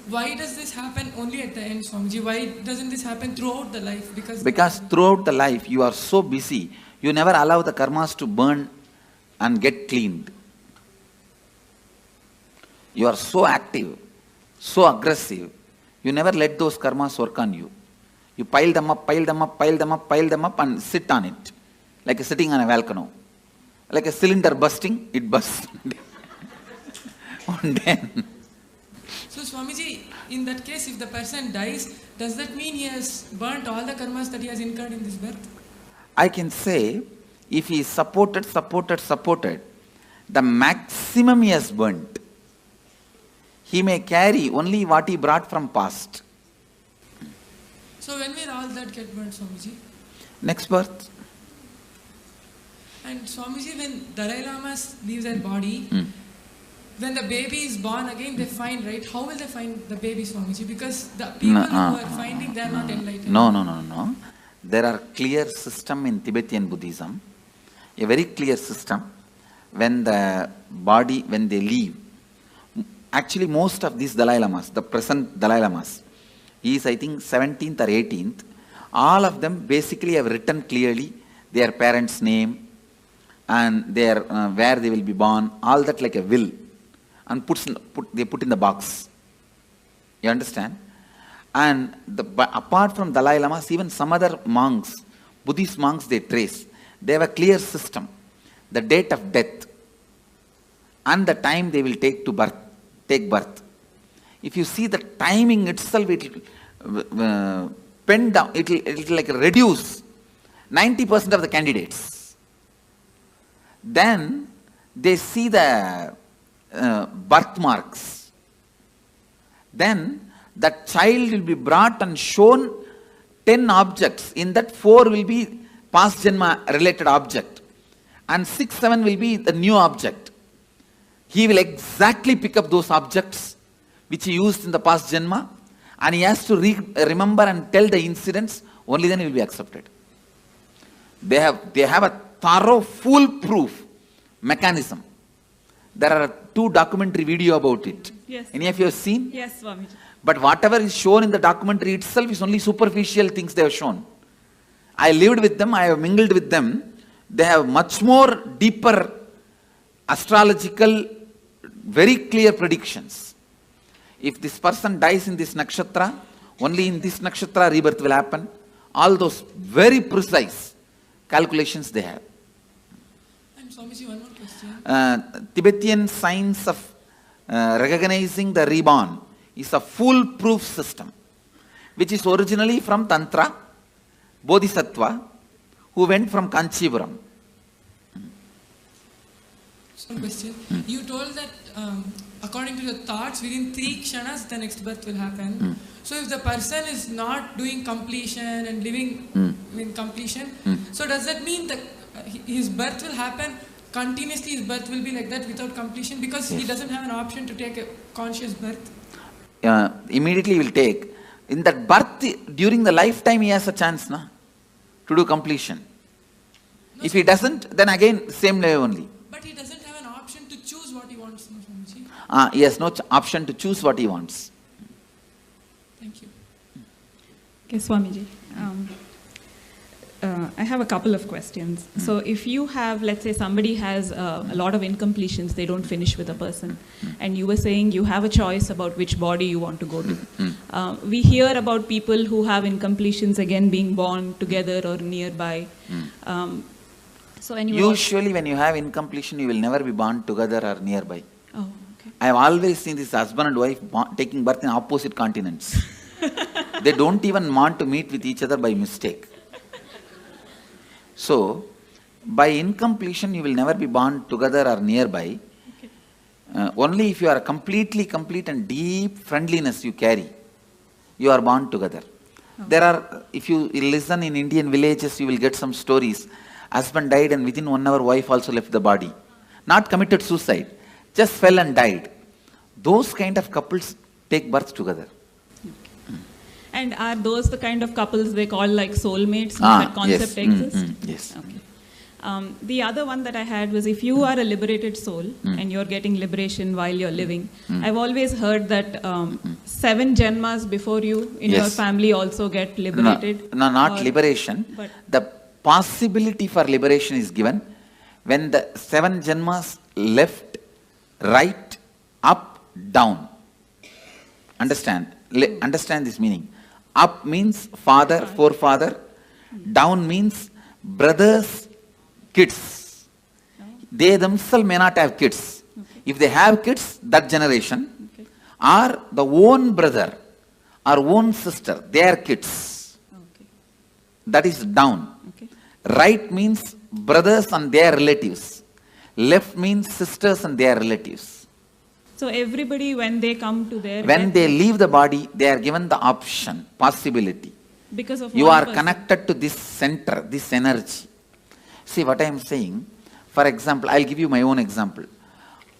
Why does this happen only at the end, Swamiji? Why doesn't this happen throughout the life? Because throughout the life you are so busy, you never allow the karmas to burn and get cleaned. You are so active, so aggressive. You never let those karmas work on you. You pile them up, pile them up, pile them up, pile them up and sit on it. Like sitting on a volcano. Like a cylinder bursting, it bursts. And then... So Swamiji, in that case, if the person dies, does that mean he has burnt all the karmas that he has incurred in this birth? I can say, if he is supported, the maximum he has burnt. He may carry only what he brought from past. So when will all that get burnt, Swamiji? Next birth. And Swamiji, when Dalai Lama leaves their body, when the baby is born again, they find, right? How will they find the baby, Swamiji? Because the people who are finding, they are not enlightened. No. There are clear system in Tibetan Buddhism. A very clear system. When the body, when they leave. Actually, most of these Dalai Lamas, the present Dalai Lamas, he is I think 17th or 18th. All of them basically have written clearly their parents' name and their where they will be born, all that like a will. And they put in the box. You understand? And apart from Dalai Lamas, even some other monks, Buddhist monks, they trace. They have a clear system. The date of death and the time they will take birth. If you see the timing itself, it will pen down, it will like reduce 90% of the candidates. Then they see the birthmarks. Then that child will be brought and shown 10 objects. In that 4 will be past janma related object. And 6, 7 will be the new object. He will exactly pick up those objects which he used in the past janma. And he has to remember and tell the incidents. Only then he will be accepted. They have a thorough, foolproof mechanism. There are 2 documentary video about it. Yes. Any of you have seen? Yes, Swamiji. But whatever is shown in the documentary itself is only superficial things they have shown. I lived with them, I have mingled with them. They have much more deeper astrological, very clear predictions. If this person dies in this nakshatra, only in this nakshatra rebirth will happen. All those very precise calculations they have. And Swamiji, one more question. Tibetan science of recognizing the reborn is a foolproof system, which is originally from Tantra, Bodhisattva, who went from Kanchipuram. One question. You told that according to your thoughts, within 3 kshanas, the next birth will happen. So if the person is not doing completion and living in completion, so does that mean that his birth will happen continuously? His birth will be like that without completion because he doesn't have an option to take a conscious birth? Immediately he will take. In that birth, during the lifetime, he has a chance to do completion. No, if he doesn't, then again, same way only. But he doesn't have an option to choose what he wants, no, Swamiji? He has no option to choose what he wants. Thank you. Okay, Swamiji. I have a couple of questions. So if you have, let's say somebody has a lot of incompletions, they don't finish with a person, and you were saying you have a choice about which body you want to go to. We hear about people who have incompletions again being born together or nearby. So usually when you have incompletion, you will never be born together or nearby. Oh, okay. I have always seen this husband and wife taking birth in opposite continents. They don't even want to meet with each other by mistake. So, by incompletion, you will never be born together or nearby. Okay. Only if you are completely complete and deep friendliness you carry, you are born together. Okay. There are, if you listen in Indian villages, you will get some stories. Husband died and within 1 hour, wife also left the body. Not committed suicide, just fell and died. Those kind of couples take birth together. And are those the kind of couples they call like soulmates? That concept exists? Yes. Okay. The other one that I had was if you are a liberated soul and you're getting liberation while you're living, I've always heard that 7 janmas before you in your family also get liberated. No, not liberation. But the possibility for liberation is given when the 7 janmas left, right, up, down. Understand? Understand this meaning. Up means father, forefather. Down means brothers, kids. They themselves may not have kids. If they have kids, that generation, or the own brother or own sister, their kids. That is down. Right means brothers and their relatives. Left means sisters and their relatives. So everybody, when they come to their when they leave the body, they are given the option, possibility. Because of you are person. connected to this center, this energy. See what I am saying? For example, I'll give you my own example.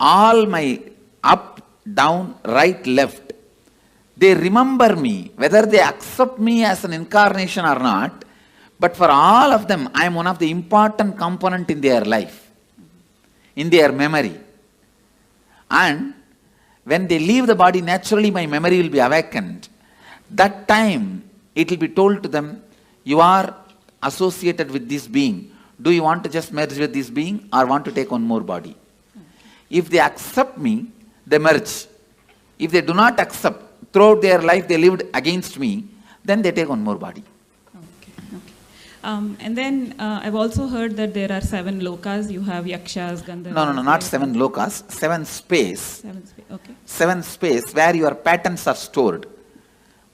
All my up, down, right, left, they remember me, whether they accept me as an incarnation or not, but for all of them, I am one of the important component in their life, in their memory. And when they leave the body, naturally my memory will be awakened. That time, it will be told to them, you are associated with this being. Do you want to just merge with this being or want to take one more body? If they accept me, they merge. If they do not accept, throughout their life they lived against me, then they take one more body. And then I've also heard that there are 7 lokas. You have yakshas, gandharvas. No, not 7 lokas, 7 space. 7 space, okay. 7 space where your patterns are stored.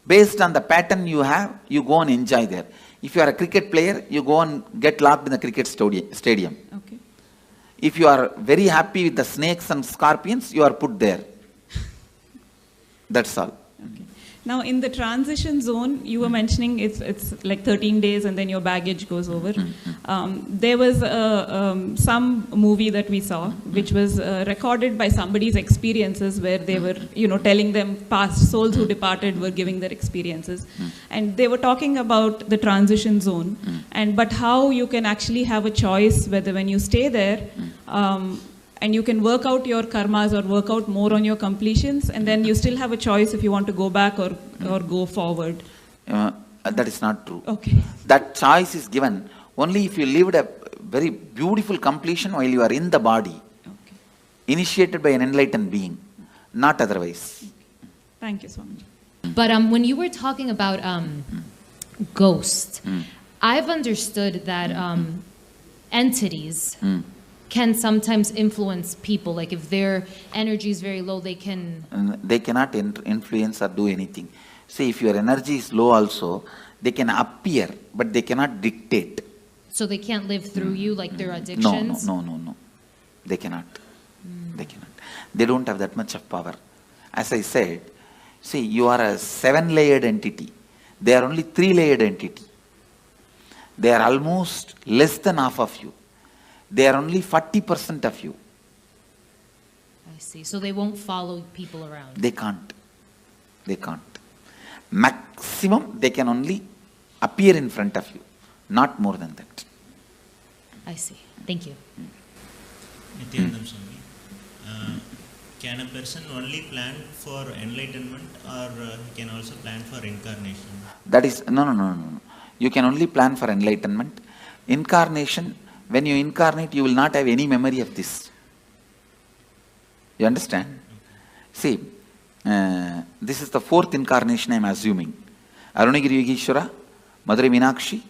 Based on the pattern you have, you go and enjoy there. If you are a cricket player, you go and get locked in the cricket stadium. Okay. If you are very happy with the snakes and scorpions, you are put there. That's all. Now, in the transition zone, you were mentioning it's like 13 days and then your baggage goes over. There was some movie that we saw, which was recorded by somebody's experiences where they were, telling them past souls who departed were giving their experiences. And they were talking about the transition zone, but how you can actually have a choice whether when you stay there, and you can work out your karmas or work out more on your completions, and then you still have a choice if you want to go back or go forward. That is not true. Okay. That choice is given only if you lived a very beautiful completion while you are in the body, initiated by an enlightened being, not otherwise. Thank you so much. But when you were talking about ghosts, I've understood that entities can sometimes influence people. Like if their energy is very low, they can... They cannot influence or do anything. See, if your energy is low also, they can appear, but they cannot dictate. So they can't live through you like their addictions? No. They cannot. They cannot. They don't have that much of power. As I said, see, you are a 7-layered entity. They are only 3-layered entity. They are almost less than half of you. They are only 40% of you. I see. So they won't follow people around? They can't. They can't. Maximum, they can only appear in front of you. Not more than that. I see. Thank you. Nithyananda Swami, can a person only plan for enlightenment or he can also plan for incarnation? That is, no. You can only plan for enlightenment. Incarnation, when you incarnate, you will not have any memory of this. You understand? See, this is the 4th incarnation I am assuming. Arunagiri Yogeshwara, Madurai Meenakshi,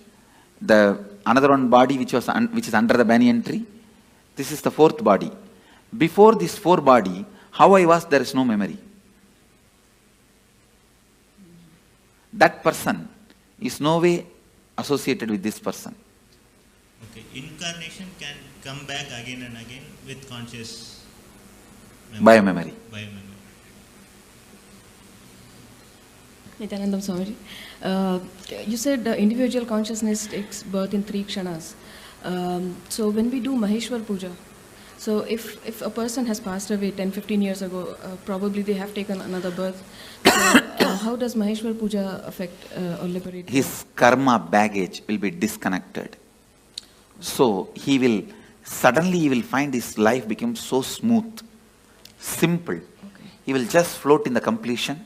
the another one body which is under the banyan tree. This is the 4th body. Before this 4 body, how I was, there is no memory. That person is no way associated with this person. Okay, incarnation can come back again and again with conscious memory. Biomemory. Nithyananda Swamiji, you said individual consciousness takes birth in 3 kshanas. So when we do Maheshwar Puja, so if a person has passed away 10-15 years ago, probably they have taken another birth. So how does Maheshwar Puja affect or liberate his karma baggage will be disconnected. So he will suddenly find his life become so smooth, simple. He will just float in the completion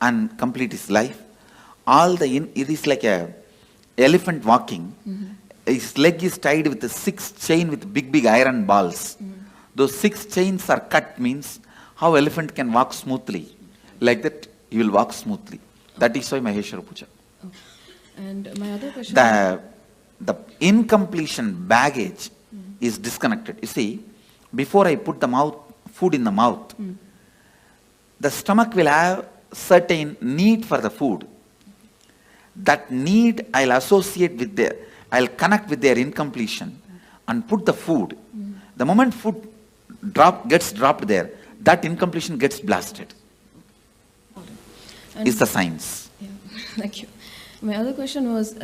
and complete his life. It is like a elephant walking. His leg is tied with a 6 chain with big iron balls. Those 6 chains are cut means how elephant can walk smoothly. Like that You will walk smoothly. That is why Maheshwara Puja. Okay. And my other question... The incompletion baggage is disconnected. You see, before I put the food in the mouth, the stomach will have certain need for the food. That need I'll associate with I'll connect with their incompletion and put the food. The moment food gets dropped there, that incompletion gets blasted. Is the science. Yeah, thank you. My other question was,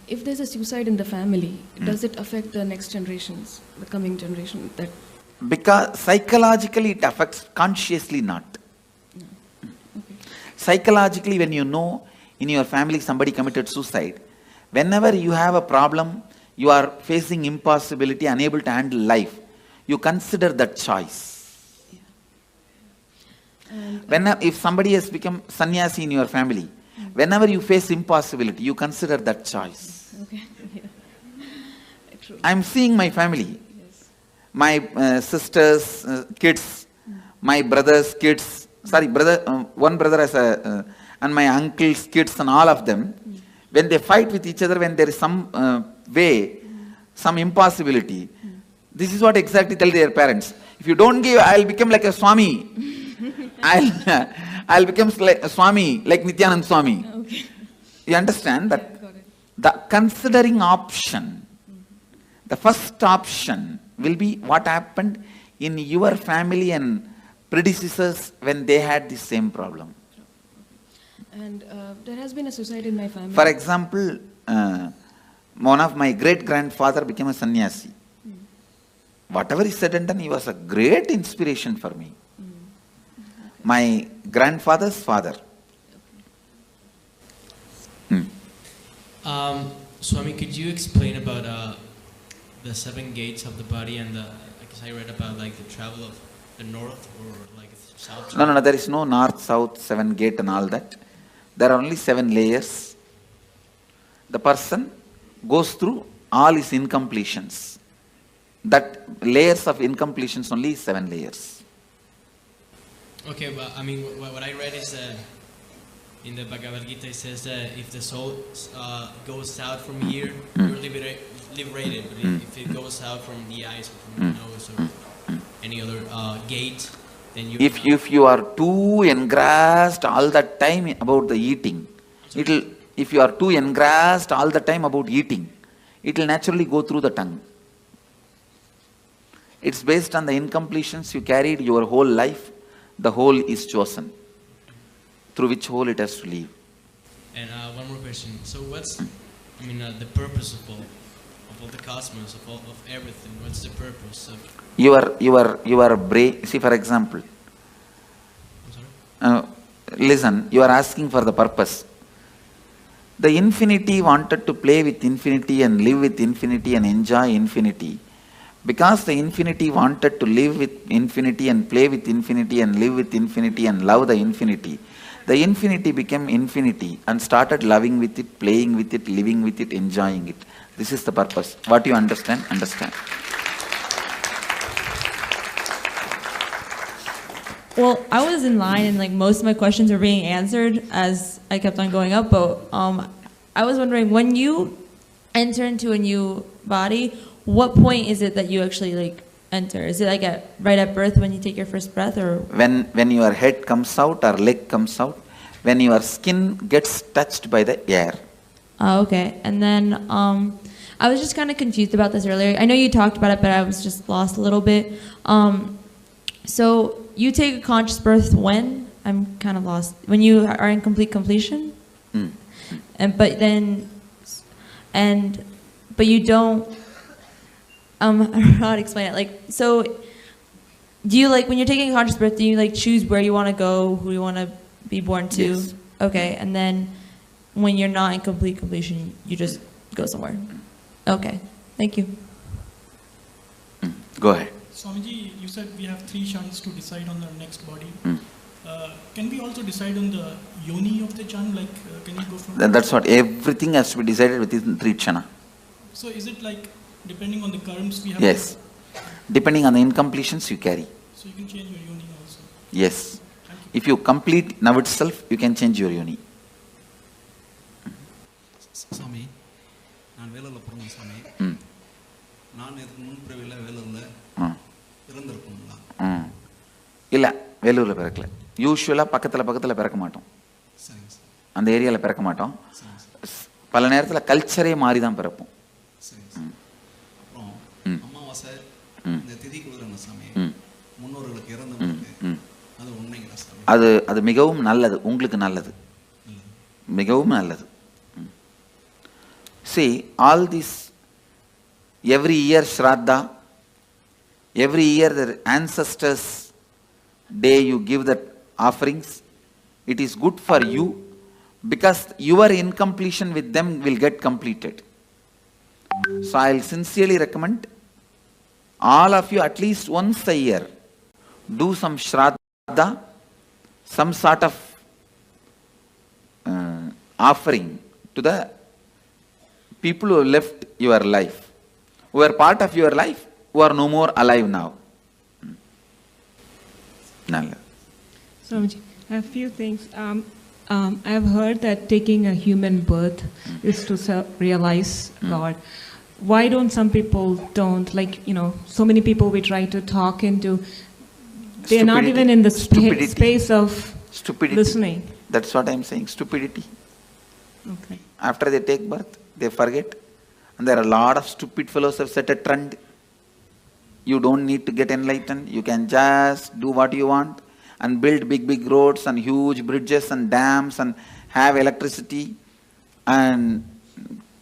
if there's a suicide in the family, does it affect the next generations, the coming generation? Because psychologically it affects, consciously not. Psychologically, when you know in your family somebody committed suicide, whenever you have a problem, you are facing impossibility, unable to handle life, you consider that choice. If somebody has become sannyasi in your family, whenever you face impossibility, you consider that choice. Okay. Yeah. I am seeing my family, my sisters' kids, my brother's kids, one brother has and my uncle's kids and all of them, when they fight with each other, when there is some way, some impossibility, this is what exactly tell their parents. If you don't give, I'll become like a Swami. I'll become like a Swami, like Nithyananda Swami. Okay. You understand that the considering option, the first option will be what happened in your family and predecessors when they had the same problem. And there has been a suicide in my family. For example, one of my great-grandfather became a sannyasi. Whatever he said and done, he was a great inspiration for me. My grandfather's father. Swami, could you explain about the 7 gates of the body and because I read about like the travel of the north or like south? No, there is no north, south, 7 gate and all that. There are only 7 layers. The person goes through all his incompletions. That layers of incompletions only is 7 layers. Okay, but I mean, what I read is in the Bhagavad Gita, it says that if the soul goes out from here, you're liberated. But if it goes out from the eyes or from the nose or any other gate, then you... If you are too engrossed all the time about the eating, if you are too engrossed all the time about eating, it will naturally go through the tongue. It's based on the incompletions you carried your whole life. The whole is chosen, through which whole it has to leave. And one more question. So what's, the purpose of all the cosmos, of everything? What's the purpose of... Your brain, see for example, listen, you are asking for the purpose. The infinity wanted to play with infinity and live with infinity and enjoy infinity. Because the infinity wanted to live with infinity and play with infinity and live with infinity and love the infinity became infinity and started loving with it, playing with it, living with it, enjoying it. This is the purpose. What you understand, understand. Well, I was in line and like most of my questions were being answered as I kept on going up, but I was wondering, when you enter into a new body, what point is it that you actually like enter? Is it like right at birth when you take your first breath, or when your head comes out or leg comes out, when your skin gets touched by the air? Oh, okay. And then I was just kind of confused about this earlier. I know you talked about it, but I was just lost a little bit. So you take a conscious birth when? I'm kind of lost. When you are in complete completion? But you don't. I don't know how to explain it. Like, so do you like, when you're taking a conscious birth, do you like choose where you want to go, who you want to be born to? Yes. Okay. And then when you're not in complete completion, you just go somewhere. Okay. Thank you. Go ahead. Swamiji, you said we have 3 kshanas to decide on the next body. Can we also decide on the yoni of the kshan? Like, can you go from... That's what, everything has to be decided within 3 kshanas. So is it like, depending on the karms we have... Yes. Depending on the incompletions you carry. So you can change your yoni also? Yes. If you complete now itself, you can change your yoni. சாமி நான் வேலூர்ல பிறந்தேன் சாமி. நான் இதுக்கு முன்பிறவில வேலூர்ல இறந்திருப்பேங்களா? இல்ல, வேலூர்ல பிறக்கல. யூசுவலா பக்கத்துல பிறக்க மாட்டோம். அந்த ஏரியால பிறக்க மாட்டோம். பல நேரத்துல கல்ச்சரே மாறி தான் பிறப்போம். அப்புறம் அமாவாசை இந்த திதிக்கு வருங்க சாமி. முன்னோர்களுக்கு இறந்தவங்களுக்கு அது உண்மைங்களா சாமி? அது மிகவும் நல்லது, உங்களுக்கு நல்லது, மிகவும் நல்லது. See, all this, every year Shraddha, every year the ancestors' day you give that offerings, it is good for you because your incompletion with them will get completed. So I will sincerely recommend all of you at least once a year do some Shraddha, some sort of offering to the people who left your life, who are part of your life, who are no more alive now. Nalla. Swamiji, I have a few things. I've heard that taking a human birth is to realize God. Why don't some people don't? Like, so many people we try to talk into, they're not even in the space of listening. That's what I'm saying, stupidity. Okay. After they take birth, they forget. And there are a lot of stupid fellows who have set a trend. You don't need to get enlightened. You can just do what you want and build big roads and huge bridges and dams and have electricity and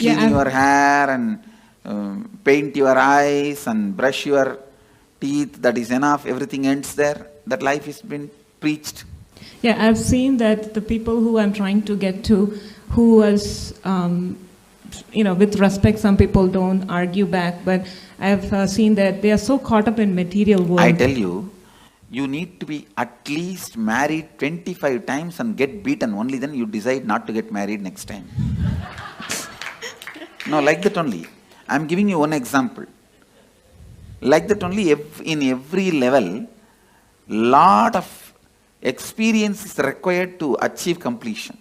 clean your hair and paint your eyes and brush your teeth. That is enough. Everything ends there. That life has been preached. Yeah, I've seen that the people who I'm trying to get to, who was, with respect, some people don't argue back, but I've seen that they are so caught up in material world. I tell you, you need to be at least married 25 times and get beaten. Only then you decide not to get married next time. No, like that only. I'm giving you one example. Like that only, in every level, lot of experience is required to achieve completion.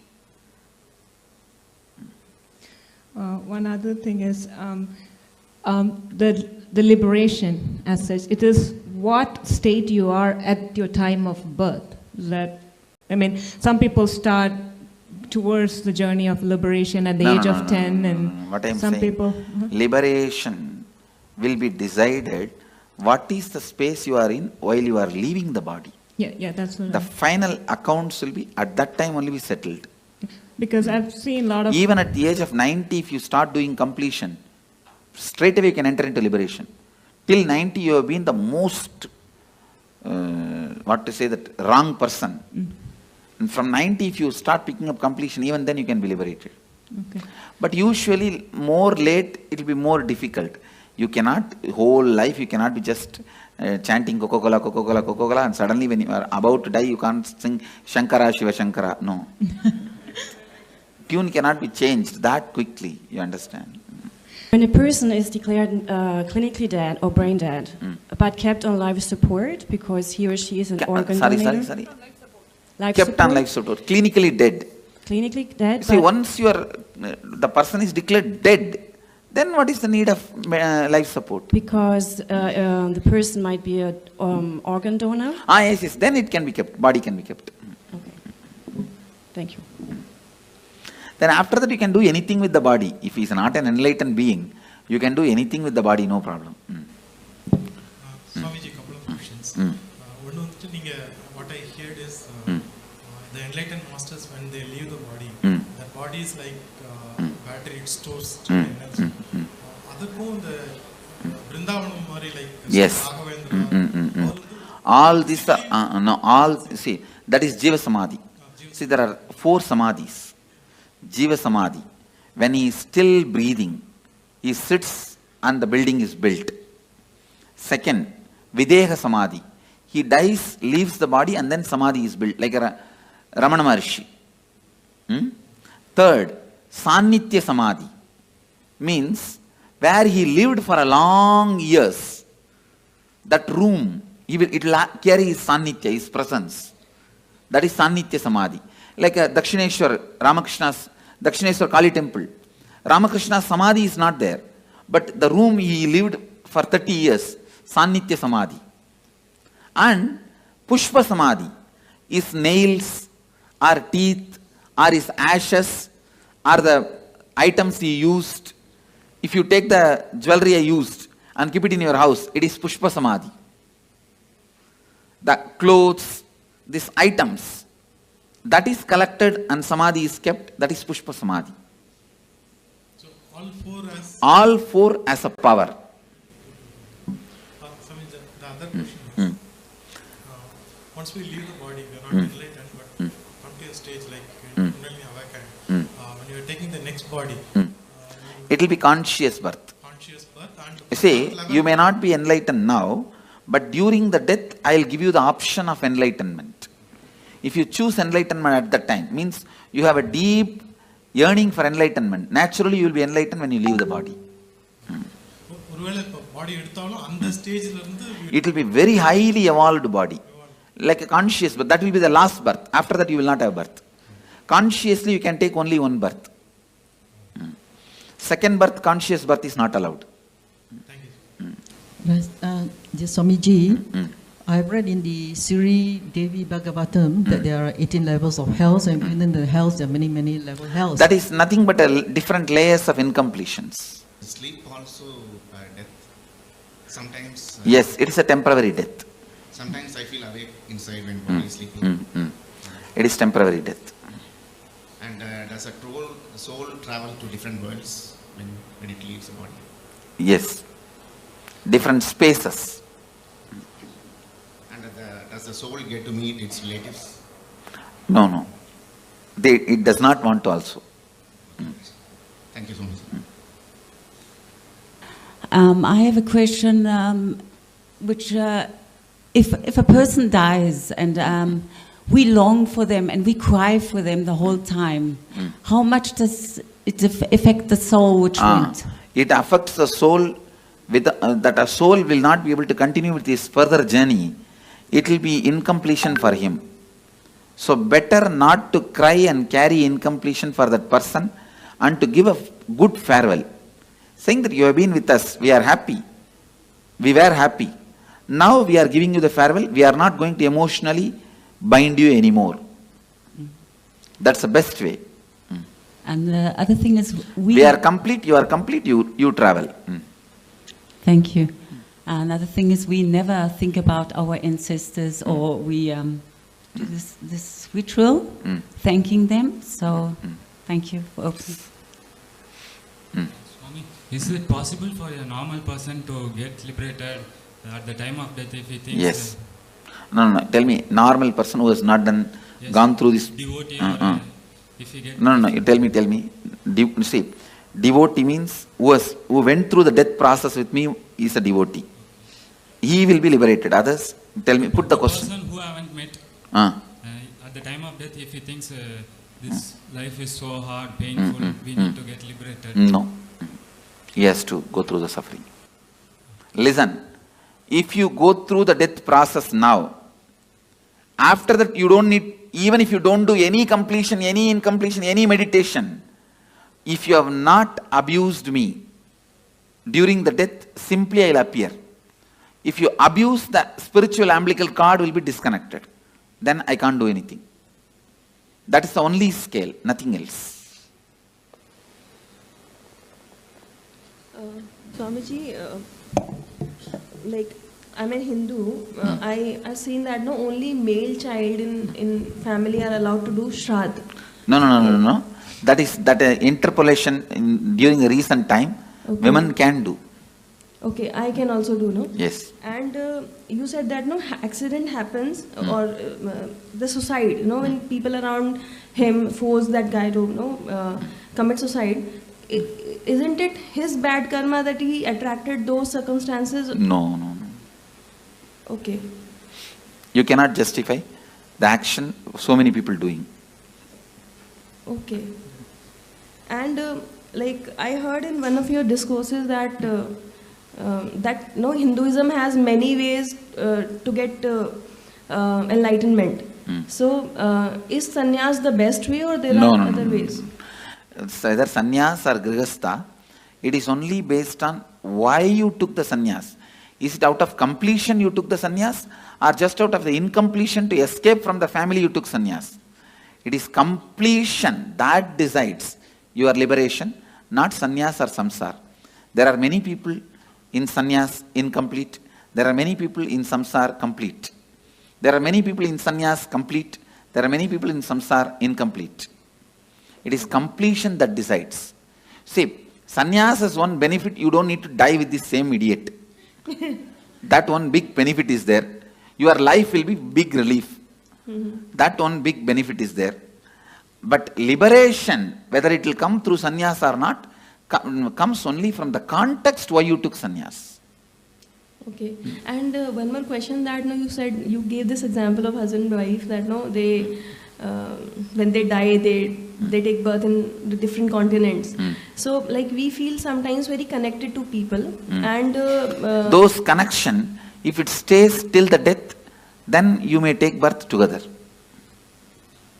One other thing is the liberation as such. It is what state you are at your time of birth. Some people start towards the journey of liberation at the age of 10, and what I'm some saying, people liberation will be decided what is the space you are in while you are leaving the body. Yeah, that's what. The final accounts will be at that time only be settled. Because I've seen a lot of... Even at the age of 90, if you start doing completion, straight away you can enter into liberation. Till 90, you have been the most, wrong person. And from 90, if you start picking up completion, even then you can be liberated. Okay. But usually, more late, it will be more difficult. You cannot, whole life, you cannot be just chanting Coca-Cola, Coca-Cola, Coca-Cola, and suddenly when you are about to die, you can't sing Shankara, Shiva Shankara. No. Tune cannot be changed that quickly, you understand? When a person is declared clinically dead or brain dead, but kept on life support because he or she is an organ donator. Sorry. Life kept support? on life support. Clinically dead. Clinically dead. See, once the person is declared dead, then what is the need of life support? Because the person might be an organ donor. Yes. Then it can be kept. Body can be kept. Okay. Thank you. Then after that you can do anything with the body. If he is not an enlightened being, you can do anything with the body, no problem. Swamiji, couple of questions. What I heard is the enlightened masters, when they leave the body, that body is like battery, it stores energy. Adukkum the Vrindavanam mari like yes. All this see, that is Jeeva Samadhi. See, there are 4 Samadhis. Jeeva Samadhi. When he is still breathing, he sits and the building is built. Second, Videha Samadhi. He dies, leaves the body, and then Samadhi is built, like Ramana Maharshi. Third, Sannitya Samadhi. Means, where he lived for a long years, that room, it will carry his Sannitya, his presence. That is Sannitya Samadhi. Like Dakshineshwar, Ramakrishna's Dakshineshwar Kali temple. Ramakrishna's Samadhi is not there. But the room he lived for 30 years, Sannitya Samadhi. And Pushpa Samadhi is nails or teeth or his ashes or the items he used. If you take the jewelry I used and keep it in your house, it is Pushpa Samadhi. The clothes, these items, that is collected and Samadhi is kept, that is Pushpa Samadhi. So all four as a power. The other question is, once we leave the body, we are not enlightened, but come to a stage like when you are taking the next body. It will be conscious birth. You see, you may not be enlightened now, but during the death, I will give you the option of enlightenment. If you choose enlightenment at that time, means you have a deep yearning for enlightenment. Naturally, you will be enlightened when you leave the body. It will be very highly evolved body, like a conscious birth. That will be the last birth. After that, you will not have birth. Consciously, you can take only one birth. Second birth, conscious birth is not allowed. Yes, Swamiji, I've read in the Sri Devi Bhagavatam that there are 18 levels of hells, and within the hells there are many, many level hells. That is nothing but different layers of incompletions. Sleep also death. Sometimes. Yes, it is a temporary death. Sometimes I feel awake inside when body is sleeping. It is temporary death. And does a soul travel to different worlds when it leaves the body? Yes. Different spaces. And does the soul get to meet its relatives? No, no. It does not want to also. Thank you so much. I have a question, which if a person dies and we long for them and we cry for them the whole time, how much does it affect the soul which went? It affects the soul with that a soul will not be able to continue with his further journey. It will be incompletion for him. So better not to cry and carry incompletion for that person and to give a good farewell. Saying that you have been with us, we are happy. We were happy. Now we are giving you the farewell. We are not going to emotionally bind you anymore. That's the best way. And the other thing is we are complete, you are complete, you travel. Thank you. Another thing is we never think about our ancestors or we do this ritual, thanking them. So thank you for opening. Swami, is it possible for a normal person to get liberated at the time of death if he thinks? Yes. No. Tell me, normal person who has not gone through this. Devotee if he gets. No. Tell me. See, devotee means who went through the death process with me is a devotee. He will be liberated. Others, tell me, put the question. Person who I haven't met, at the time of death, if he thinks this life is so hard, painful, we need to get liberated. No. He has to go through the suffering. Listen, if you go through the death process now, after that you don't need, even if you don't do any completion, any incompletion, any meditation, if you have not abused me during the death, simply I will appear. If you abuse, the spiritual umbilical cord will be disconnected. Then I can't do anything. That is the only scale, nothing else. Swamiji, like I'm a Hindu, I've seen that no only male child in family are allowed to do Shraddh. No. That is interpolation during a recent time, women can do. Okay, I can also do, no? Yes. And you said that no accident happens or the suicide, when people around him force that guy to commit suicide. Isn't it his bad karma that he attracted those circumstances? No. Okay. You cannot justify the action so many people doing. Okay. And like I heard in one of your discourses that Hinduism has many ways to get enlightenment. So, is sannyas the best way, or there No, are no, other no. ways? It's either sannyas or grihastha. It is only based on why you took the sannyas. Is it out of completion you took the sannyas, or just out of the incompletion to escape from the family you took sannyas? It is completion that decides your liberation, not sannyas or samsara. There are many people in sannyas incomplete. There are many people in samsara complete. There are many people in sannyas complete. There are many people in samsara incomplete. It is completion that decides. See, sannyas has one benefit: you don't need to die with the same idiot. That one big benefit is there. Your life will be big relief. That one big benefit is there. But liberation, whether it will come through sannyas or not, comes only from the context why you took sannyas. Okay. And one more question that you said, you gave this example of husband and wife that they when they die, they take birth in the different continents. So like we feel sometimes very connected to people, and those connection, if it stays till the death, then you may take birth together.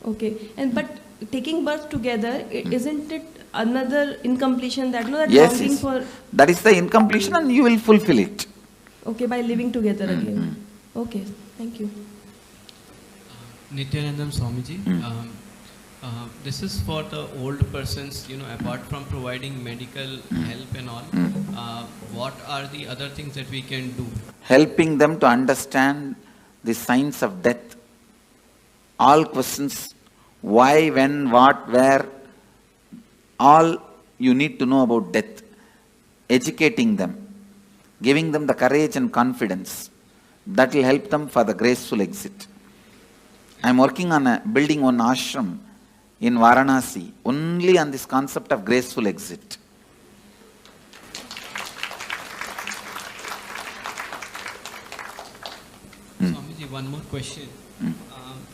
Okay. And but taking birth together, isn't it another incompletion that that Yes, longing yes. for? That is the incompletion, and you will fulfill it. Okay, by living together again. Okay, thank you. Nithyananda Swamiji, this is for the old persons, apart from providing medical help and all, what are the other things that we can do? Helping them to understand the science of death. All questions, why, when, what, where, all you need to know about death. Educating them, giving them the courage and confidence. That will help them for the graceful exit. I am working on building one ashram in Varanasi, only on this concept of graceful exit. Swamiji, one more question.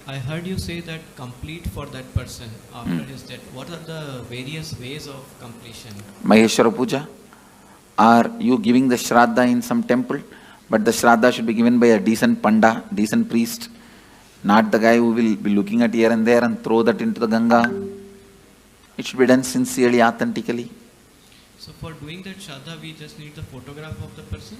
I heard you say that complete for that person after his death. What are the various ways of completion? Maheshwara Puja. Are you giving the Shraddha in some temple? But the Shraddha should be given by a decent Panda, decent priest. Not the guy who will be looking at here and there and throw that into the Ganga. It should be done sincerely, authentically. So for doing that Shraddha, we just need the photograph of the person?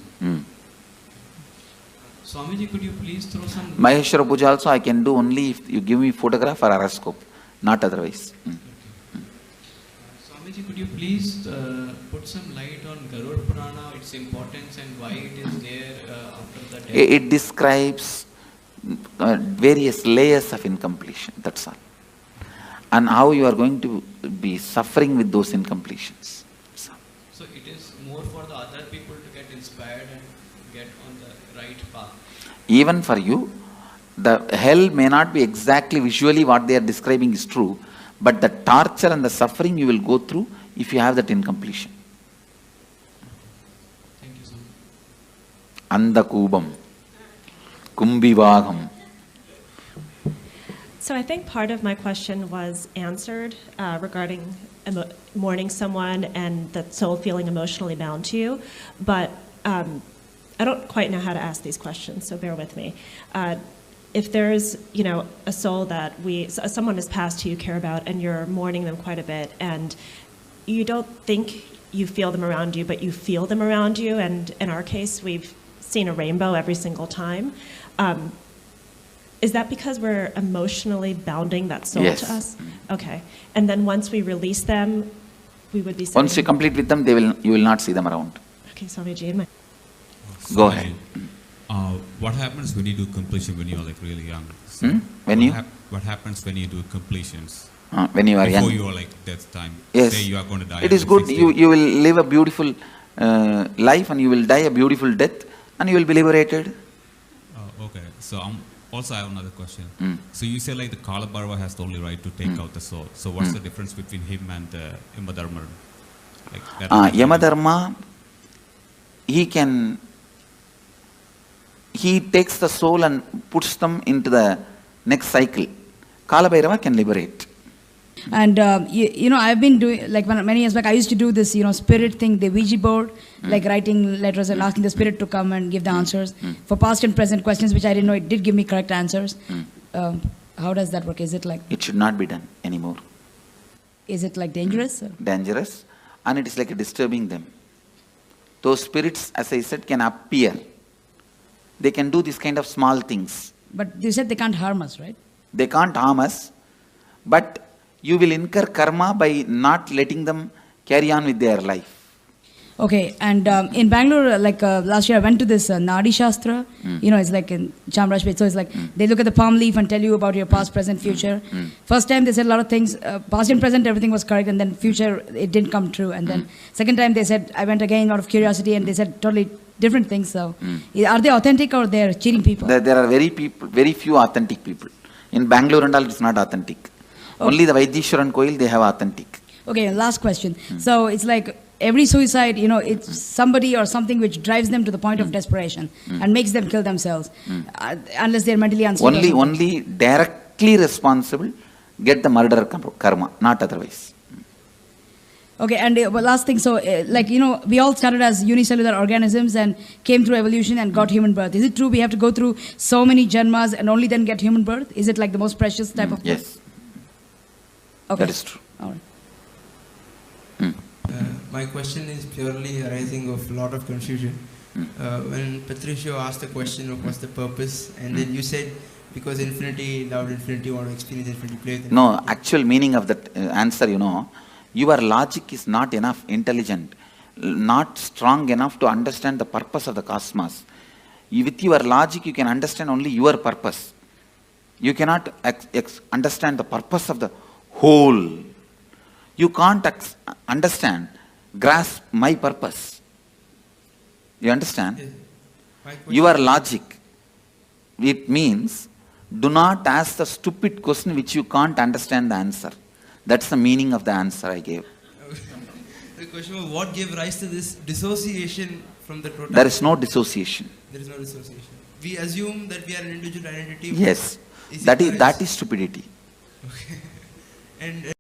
Swamiji, could you please throw some... Maheshwara Puja also I can do only if you give me photograph or horoscope, not otherwise. Swamiji, could you please put some light on Garud Purana, its importance and why it is there after the death? It describes various layers of incompletion, that's all. And how you are going to be suffering with those incompletions. So it is more for the other people to get inspired and get on the right path. Even for you, the hell may not be exactly visually what they are describing is true, but the torture and the suffering you will go through if you have that incompletion. Thank you so Anda much. Kubam, Kumbivagam. So I think part of my question was answered regarding mourning someone and the soul feeling emotionally bound to you, but I don't quite know how to ask these questions, so bear with me. If there's, a soul that someone has passed who you care about and you're mourning them quite a bit, and you don't think you feel them around you, but you feel them around you, and in our case, we've seen a rainbow every single time. Is that because we're emotionally bounding that soul to us? Okay. And then once we release them, we would be saying... Once you complete with them, you will not see them around. Okay, Swamiji. Go ahead. What happens when you do completion when you're like really young? What happens when you do completions? When you are young. Before you are like death time. Yes. Say you are going to die. It is good. You will live a beautiful life and you will die a beautiful death and you will be liberated. Okay. So also I have another question. So you say like the Kalabhairava has the only right to take out the soul. So what's the difference between him and Yamadharma? Yamadharma, he takes the soul and puts them into the next cycle. Kalabhairava can liberate. And I've been doing, like many years back, I used to do this, spirit thing, the Ouija board, like writing letters and asking the spirit to come and give the answers for past and present questions, which I didn't know it did give me correct answers. how does that work? Is it like... It should not be done anymore. Is it like dangerous? Dangerous, and it is like disturbing them. Those spirits, as I said, can appear. They can do this kind of small things. But you said they can't harm us, right? They can't harm us, but you will incur karma by not letting them carry on with their life. Okay, and in Bangalore, like last year, I went to this Nadi Shastra. You know, it's like in Chamarajpet. So it's like they look at the palm leaf and tell you about your past, present, future. First time they said a lot of things, past and present, everything was correct, and then future, it didn't come true. And then second time they said, I went again out of curiosity, and they said totally different things. So are they authentic or they're cheating people? There are very few authentic people. In Bangalore and all, it's not authentic. Okay. Only the Vaidishwaran Koil, they have authentic. Okay, last question. So it's like every suicide, you know, it's somebody or something which drives them to the point of desperation and makes them kill themselves, unless they're mentally unstable. Only directly responsible get the murder karma, not otherwise. Okay, and last thing, so like, you know, we all started as unicellular organisms and came through evolution and got human birth. Is it true we have to go through so many janmas and only then get human birth? Is it like the most precious type of birth? Yes. Okay. That is true. All right. My question is purely arising of a lot of confusion. When Patricio asked the question of what's the purpose, and then you said because infinity, loved infinity, want to experience infinity, play with infinity. No, actual meaning of that answer, you know, your logic is not enough intelligent, not strong enough to understand the purpose of the cosmos. With your logic, you can understand only your purpose. You cannot understand the purpose of the whole. You can't grasp my purpose. You understand? Yes. Your logic, it means, do not ask the stupid question which you can't understand the answer. That's the meaning of the answer I gave. The question was, what gave rise to this dissociation from the totality? There is no dissociation. There is no dissociation. We assume that we are an individual identity. Yes. That is stupidity. Okay. And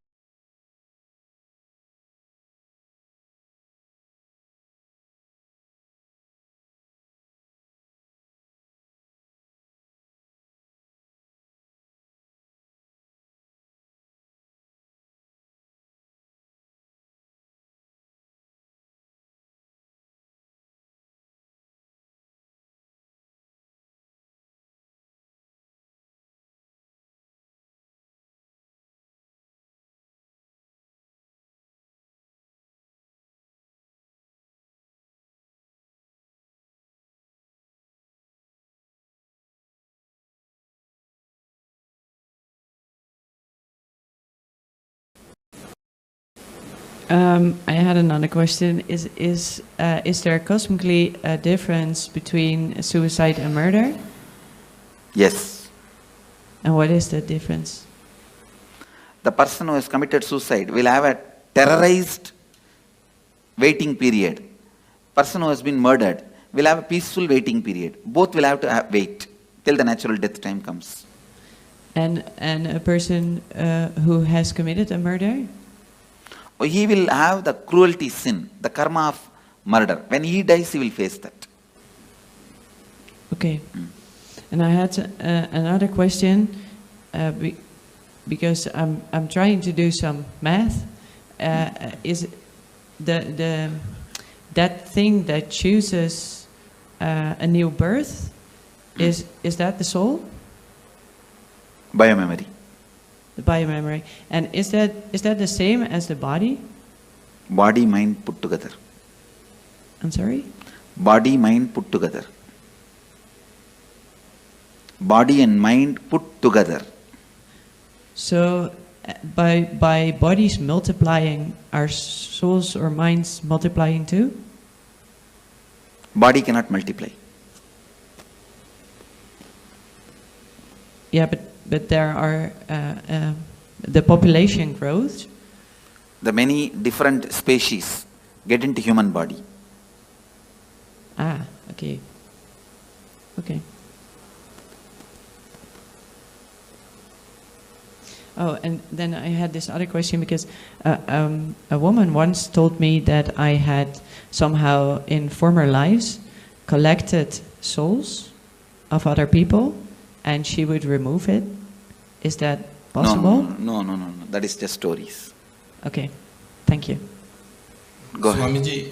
I had another question. Is there cosmically a difference between suicide and murder? Yes. And what is the difference? The person who has committed suicide will have a terrorized waiting period. Person who has been murdered will have a peaceful waiting period. Both will have to wait till the natural death time comes. And a person who has committed a murder? He will have the cruelty sin, the karma of murder. When he dies, he will face that. Okay. And I had another question, because I'm trying to do some math. Is that thing that chooses a new birth, is that the soul? Biomemory. The biomemory. And is that the same as the body? Body, mind put together. I'm sorry? Body, mind put together. Body and mind put together. So by bodies multiplying, are souls or minds multiplying too? Body cannot multiply. Yeah, but there are the population grows. The many different species get into human body. Ah, okay. Okay. Oh, and then I had this other question because a woman once told me that I had somehow in former lives collected souls of other people, and she would remove it Is that possible? No. That is just stories. Okay, thank you. Go ahead. Swamiji,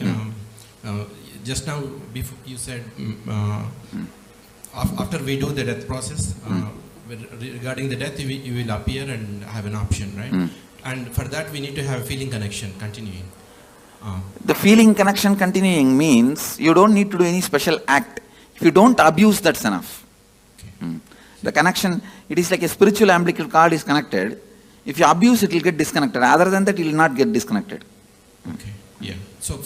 just now before you said after we do the death process, regarding the death, you will appear and have an option, right? And for that, we need to have a feeling connection continuing. The feeling connection continuing means you don't need to do any special act. If you don't abuse, that's enough. The connection, it is like a spiritual umbilical cord is connected. If you abuse, it will get disconnected. Other than that, it will not get disconnected. Okay. Yeah. So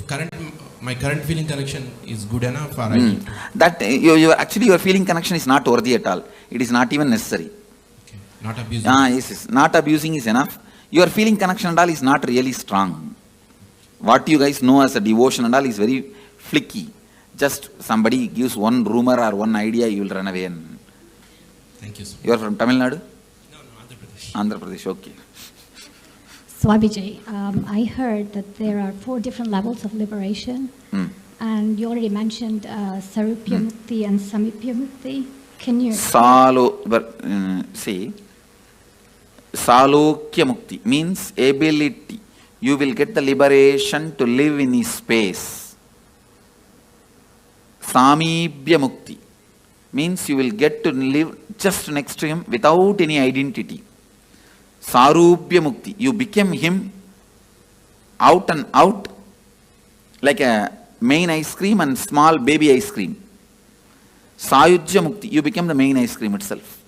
my current feeling connection is good enough, or I need to... That actually your feeling connection is not worthy at all. It is not even necessary. Okay. Not abusing. Yes. Not abusing is enough. Your feeling connection and all is not really strong. What you guys know as a devotion and all is very flicky. Just somebody gives one rumor or one idea, you will run away. And thank you, sir. You are from Tamil Nadu? No, Andhra Pradesh. Andhra Pradesh, okay. Swamiji, I heard that there are 4 different levels of liberation, and you already mentioned Sarupya Mukti and Samipya Mukti. Can you... See, Salokya Mukti means ability. You will get the liberation to live in his space. Samibhya Mukti means you will get to live just next to him without any identity. Sarupya Mukti, you became him out and out, like a main ice cream and small baby ice cream. Sayujya Mukti, you become the main ice cream itself.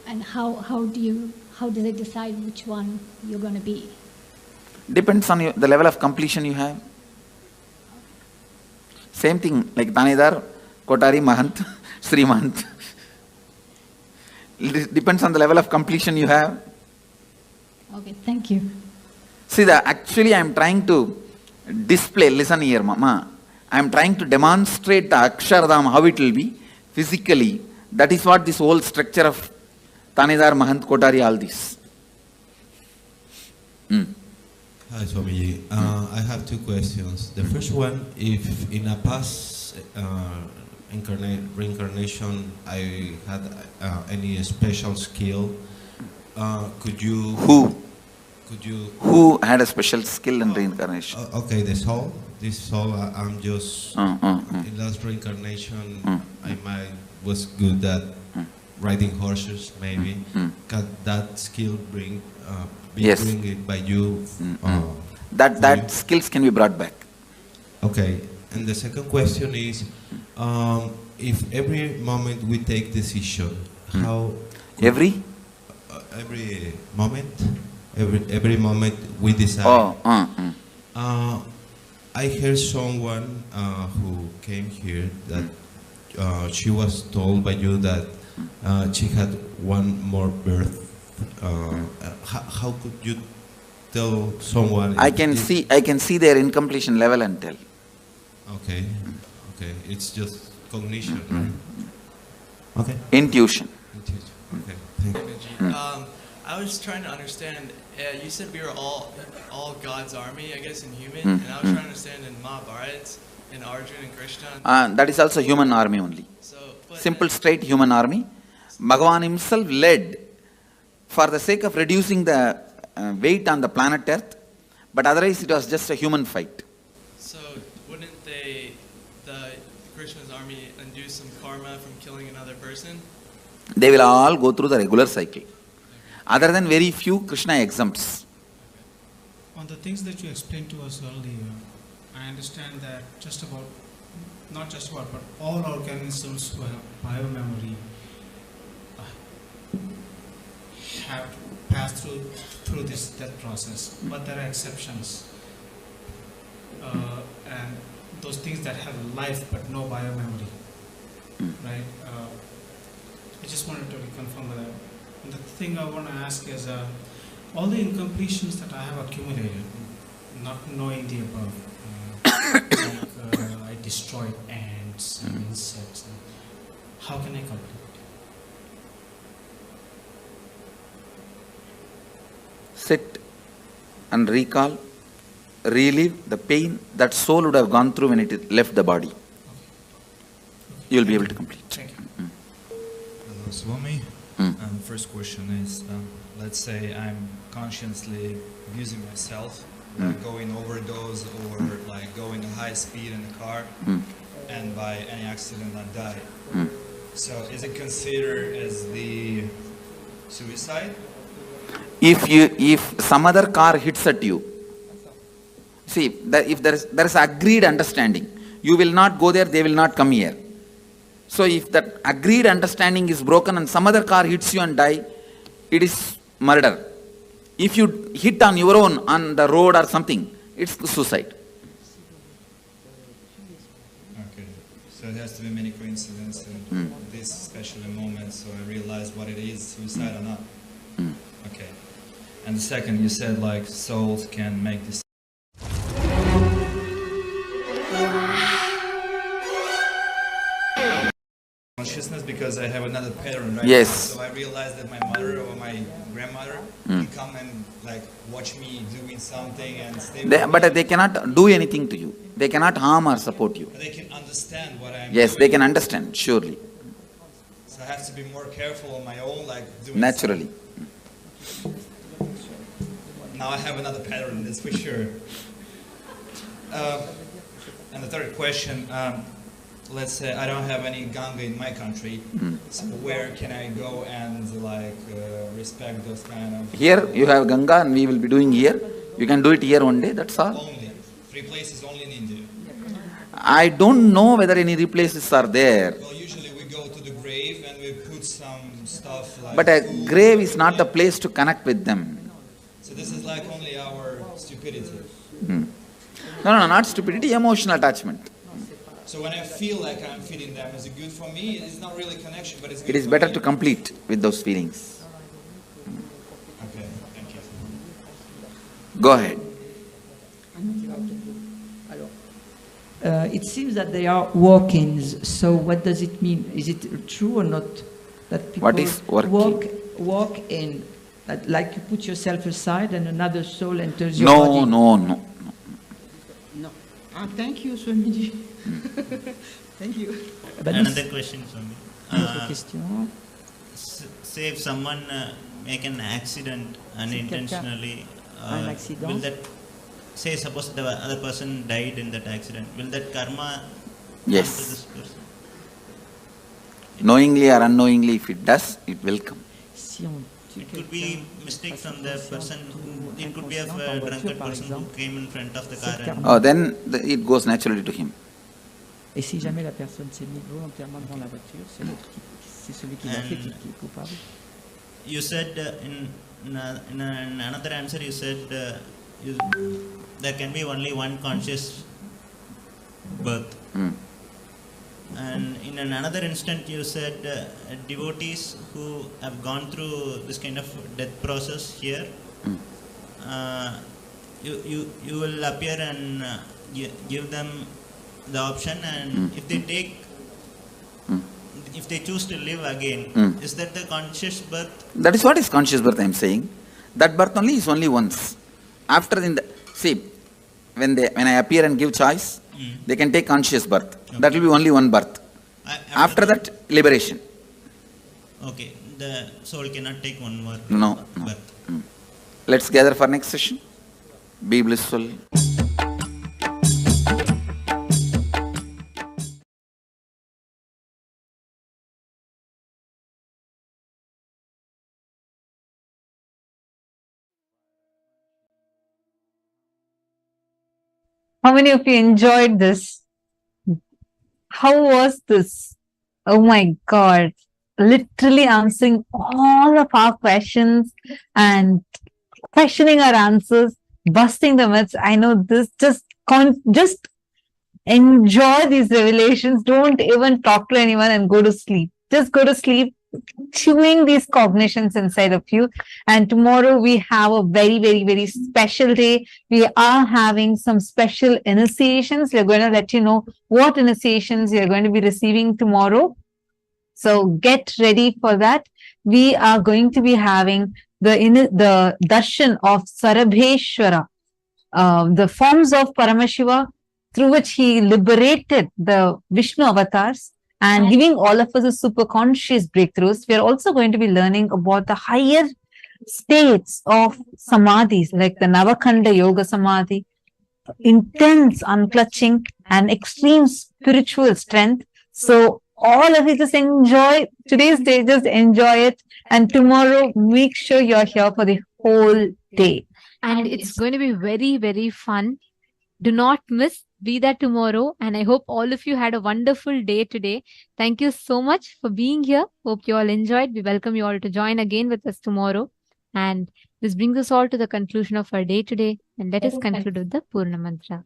And how do they decide which one you're going to be? Depends on the level of completion you have. Same thing, like Tanedar, Kotari, Mahant, Sri Mahant. It depends on the level of completion you have. Okay, thank you. See, actually I am trying to display, listen here, Mama. I am trying to demonstrate the Akshardham, how it will be physically. That is what this whole structure of Tanedar, Mahant, Kotari, all this. Hi Swamiji, I have 2 questions. The first one, if in a past reincarnation I had any special skill, could you... Who had a special skill in reincarnation? Okay, this soul, I'm just... In last reincarnation, I was good at riding horses, maybe. Can that skill bring it by you? That skills can be brought back. Okay, and the second question is, if every moment we take decision, how... Every moment we decide. I heard someone who came here that she was told by you that she had one more birth. How could you tell someone? I can see their incompletion level and tell. Okay, it's just cognition, right? Okay. Intuition. Okay, thank you. I was trying to understand. You said we were all God's army, I guess, in human, and I was trying to understand in Mahabharata, in Arjuna and Krishna. That is also human army only. Simple, straight human army. Bhagavan himself led for the sake of reducing the weight on the planet Earth, but otherwise it was just a human fight. So wouldn't the Krishna's army undo some karma from killing another person? They will all go through the regular cycle. Other than very few, Krishna exempts. On the things that you explained to us earlier, I understand that not just about, but all organisms who have biomemory have passed through this death process, but there are exceptions. And those things that have life but no biomemory, right? I just wanted to reconfirm that. And the thing I want to ask is, all the incompletions that I have accumulated, not knowing the above, I destroyed ants and insects. How can I complete? Sit and recall, relive the pain that soul would have gone through when it left the body. You will be able to complete. Thank you. Swami, First question is, let's say I'm consciously abusing myself, like going overdose or like going at high speed in the car, and by any accident I die. So is it considered as the suicide? If some other car hits at you, see, if there is agreed understanding, you will not go there, they will not come here. So if that agreed understanding is broken and some other car hits you and die, it is murder. If you hit on your own on the road or something, it's suicide. Okay, so there has to be many coincidences in this special moment, so I realize what it is, suicide or not. Okay. And the second, you said like souls can make this consciousness because I have another pattern, right? Yes. So I realize that my mother or my grandmother can come and like watch me doing something and stay with me. But they cannot do anything to you. They cannot harm or support you. They can understand what I'm Yes, doing. they can understand, surely. So I have to be more careful on my own, like doing Naturally. something. Now I have another pattern, that's for sure. And the third question, let's say I don't have any Ganga in my country, so where can I go and like respect those kind of... Here you have Ganga and we will be doing here. You can do it here one day, that's all. Only. 3 places only in India. I don't know whether any other places are there. Well, usually we go to the grave and we put some stuff like... But a grave is not the place to connect with them. So this is like only our stupidity. No, not stupidity, emotional attachment. So when I feel like I'm feeding them, is it good for me? It's not really connection, but it's good It is for better me. to complete with those feelings. Okay, thank you. Go ahead. It seems that they are walk-ins. So what does it mean? Is it true or not that people What is walk-in? walk in? Like you put yourself aside and another soul enters your body? No. Thank you, Swamiji. Thank you. Another question, Swami. Autre question. Say if someone make an accident unintentionally, un accident. will that, say suppose the other person died in that accident, will that karma Yes. come to this person? Knowingly or unknowingly, if it does, it will come. It could be mistake from the person, it could be a drunkard person who came in front of the car. And Then it goes naturally to him. Et si jamais la personne s'est mise volontairement devant la voiture, c'est celui qui l'a fait qui est coupable. You said in another answer you said there can be only one conscious birth. And in another instant you said devotees who have gone through this kind of death process here, you will appear and give them the option, and if they choose to live again, is that the conscious birth? That is what is conscious birth, I am saying. That birth only is only once. After when I appear and give choice, they can take conscious birth. Okay. That will be only one birth. After that, liberation. Okay, the soul cannot take one more birth. Let's gather for next session. Be blissful. How many of you enjoyed this? How was this? Oh my God. Literally answering all of our questions and questioning our answers, busting the myths. I know this, just enjoy these revelations. Don't even talk to anyone and go to sleep. Just go to sleep, chewing these cognitions inside of you. And tomorrow we have a very, very, very special day. We are having some special initiations. We're going to let you know what initiations you're going to be receiving tomorrow. So get ready for that. We are going to be having the darshan of Sarabheshwara, the forms of Paramashiva through which he liberated the Vishnu avatars. and giving all of us a super conscious breakthroughs. We are also going to be learning about the higher states of samadhis, like the Navakhanda Yoga Samadhi, intense unclutching and extreme spiritual strength. So all of you just enjoy today's day, just enjoy it. And tomorrow, make sure you're here for the whole day. And it's going to be very, very fun. Do not miss. Be there tomorrow. And I hope all of you had a wonderful day today. Thank you so much for being here. Hope you all enjoyed. We welcome you all to join again with us tomorrow. And this brings us all to the conclusion of our day today. And let us conclude with the Purna Mantra.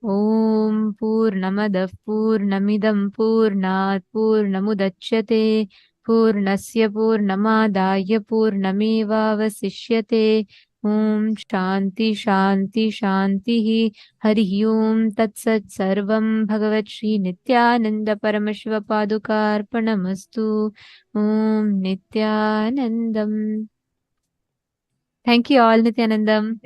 Om Purnamadav Purnamidam Purnat Purnamudachyate Purnasya Purnamadaya Purnameva Vasishyate. Om Shanti Shanti Shanti Hari Om Tat Sat Sarvam Bhagavat Shri Nithyananda Paramashiva Padukarpanamastu. Om Nithyanandam. Thank you all, Nithyanandam.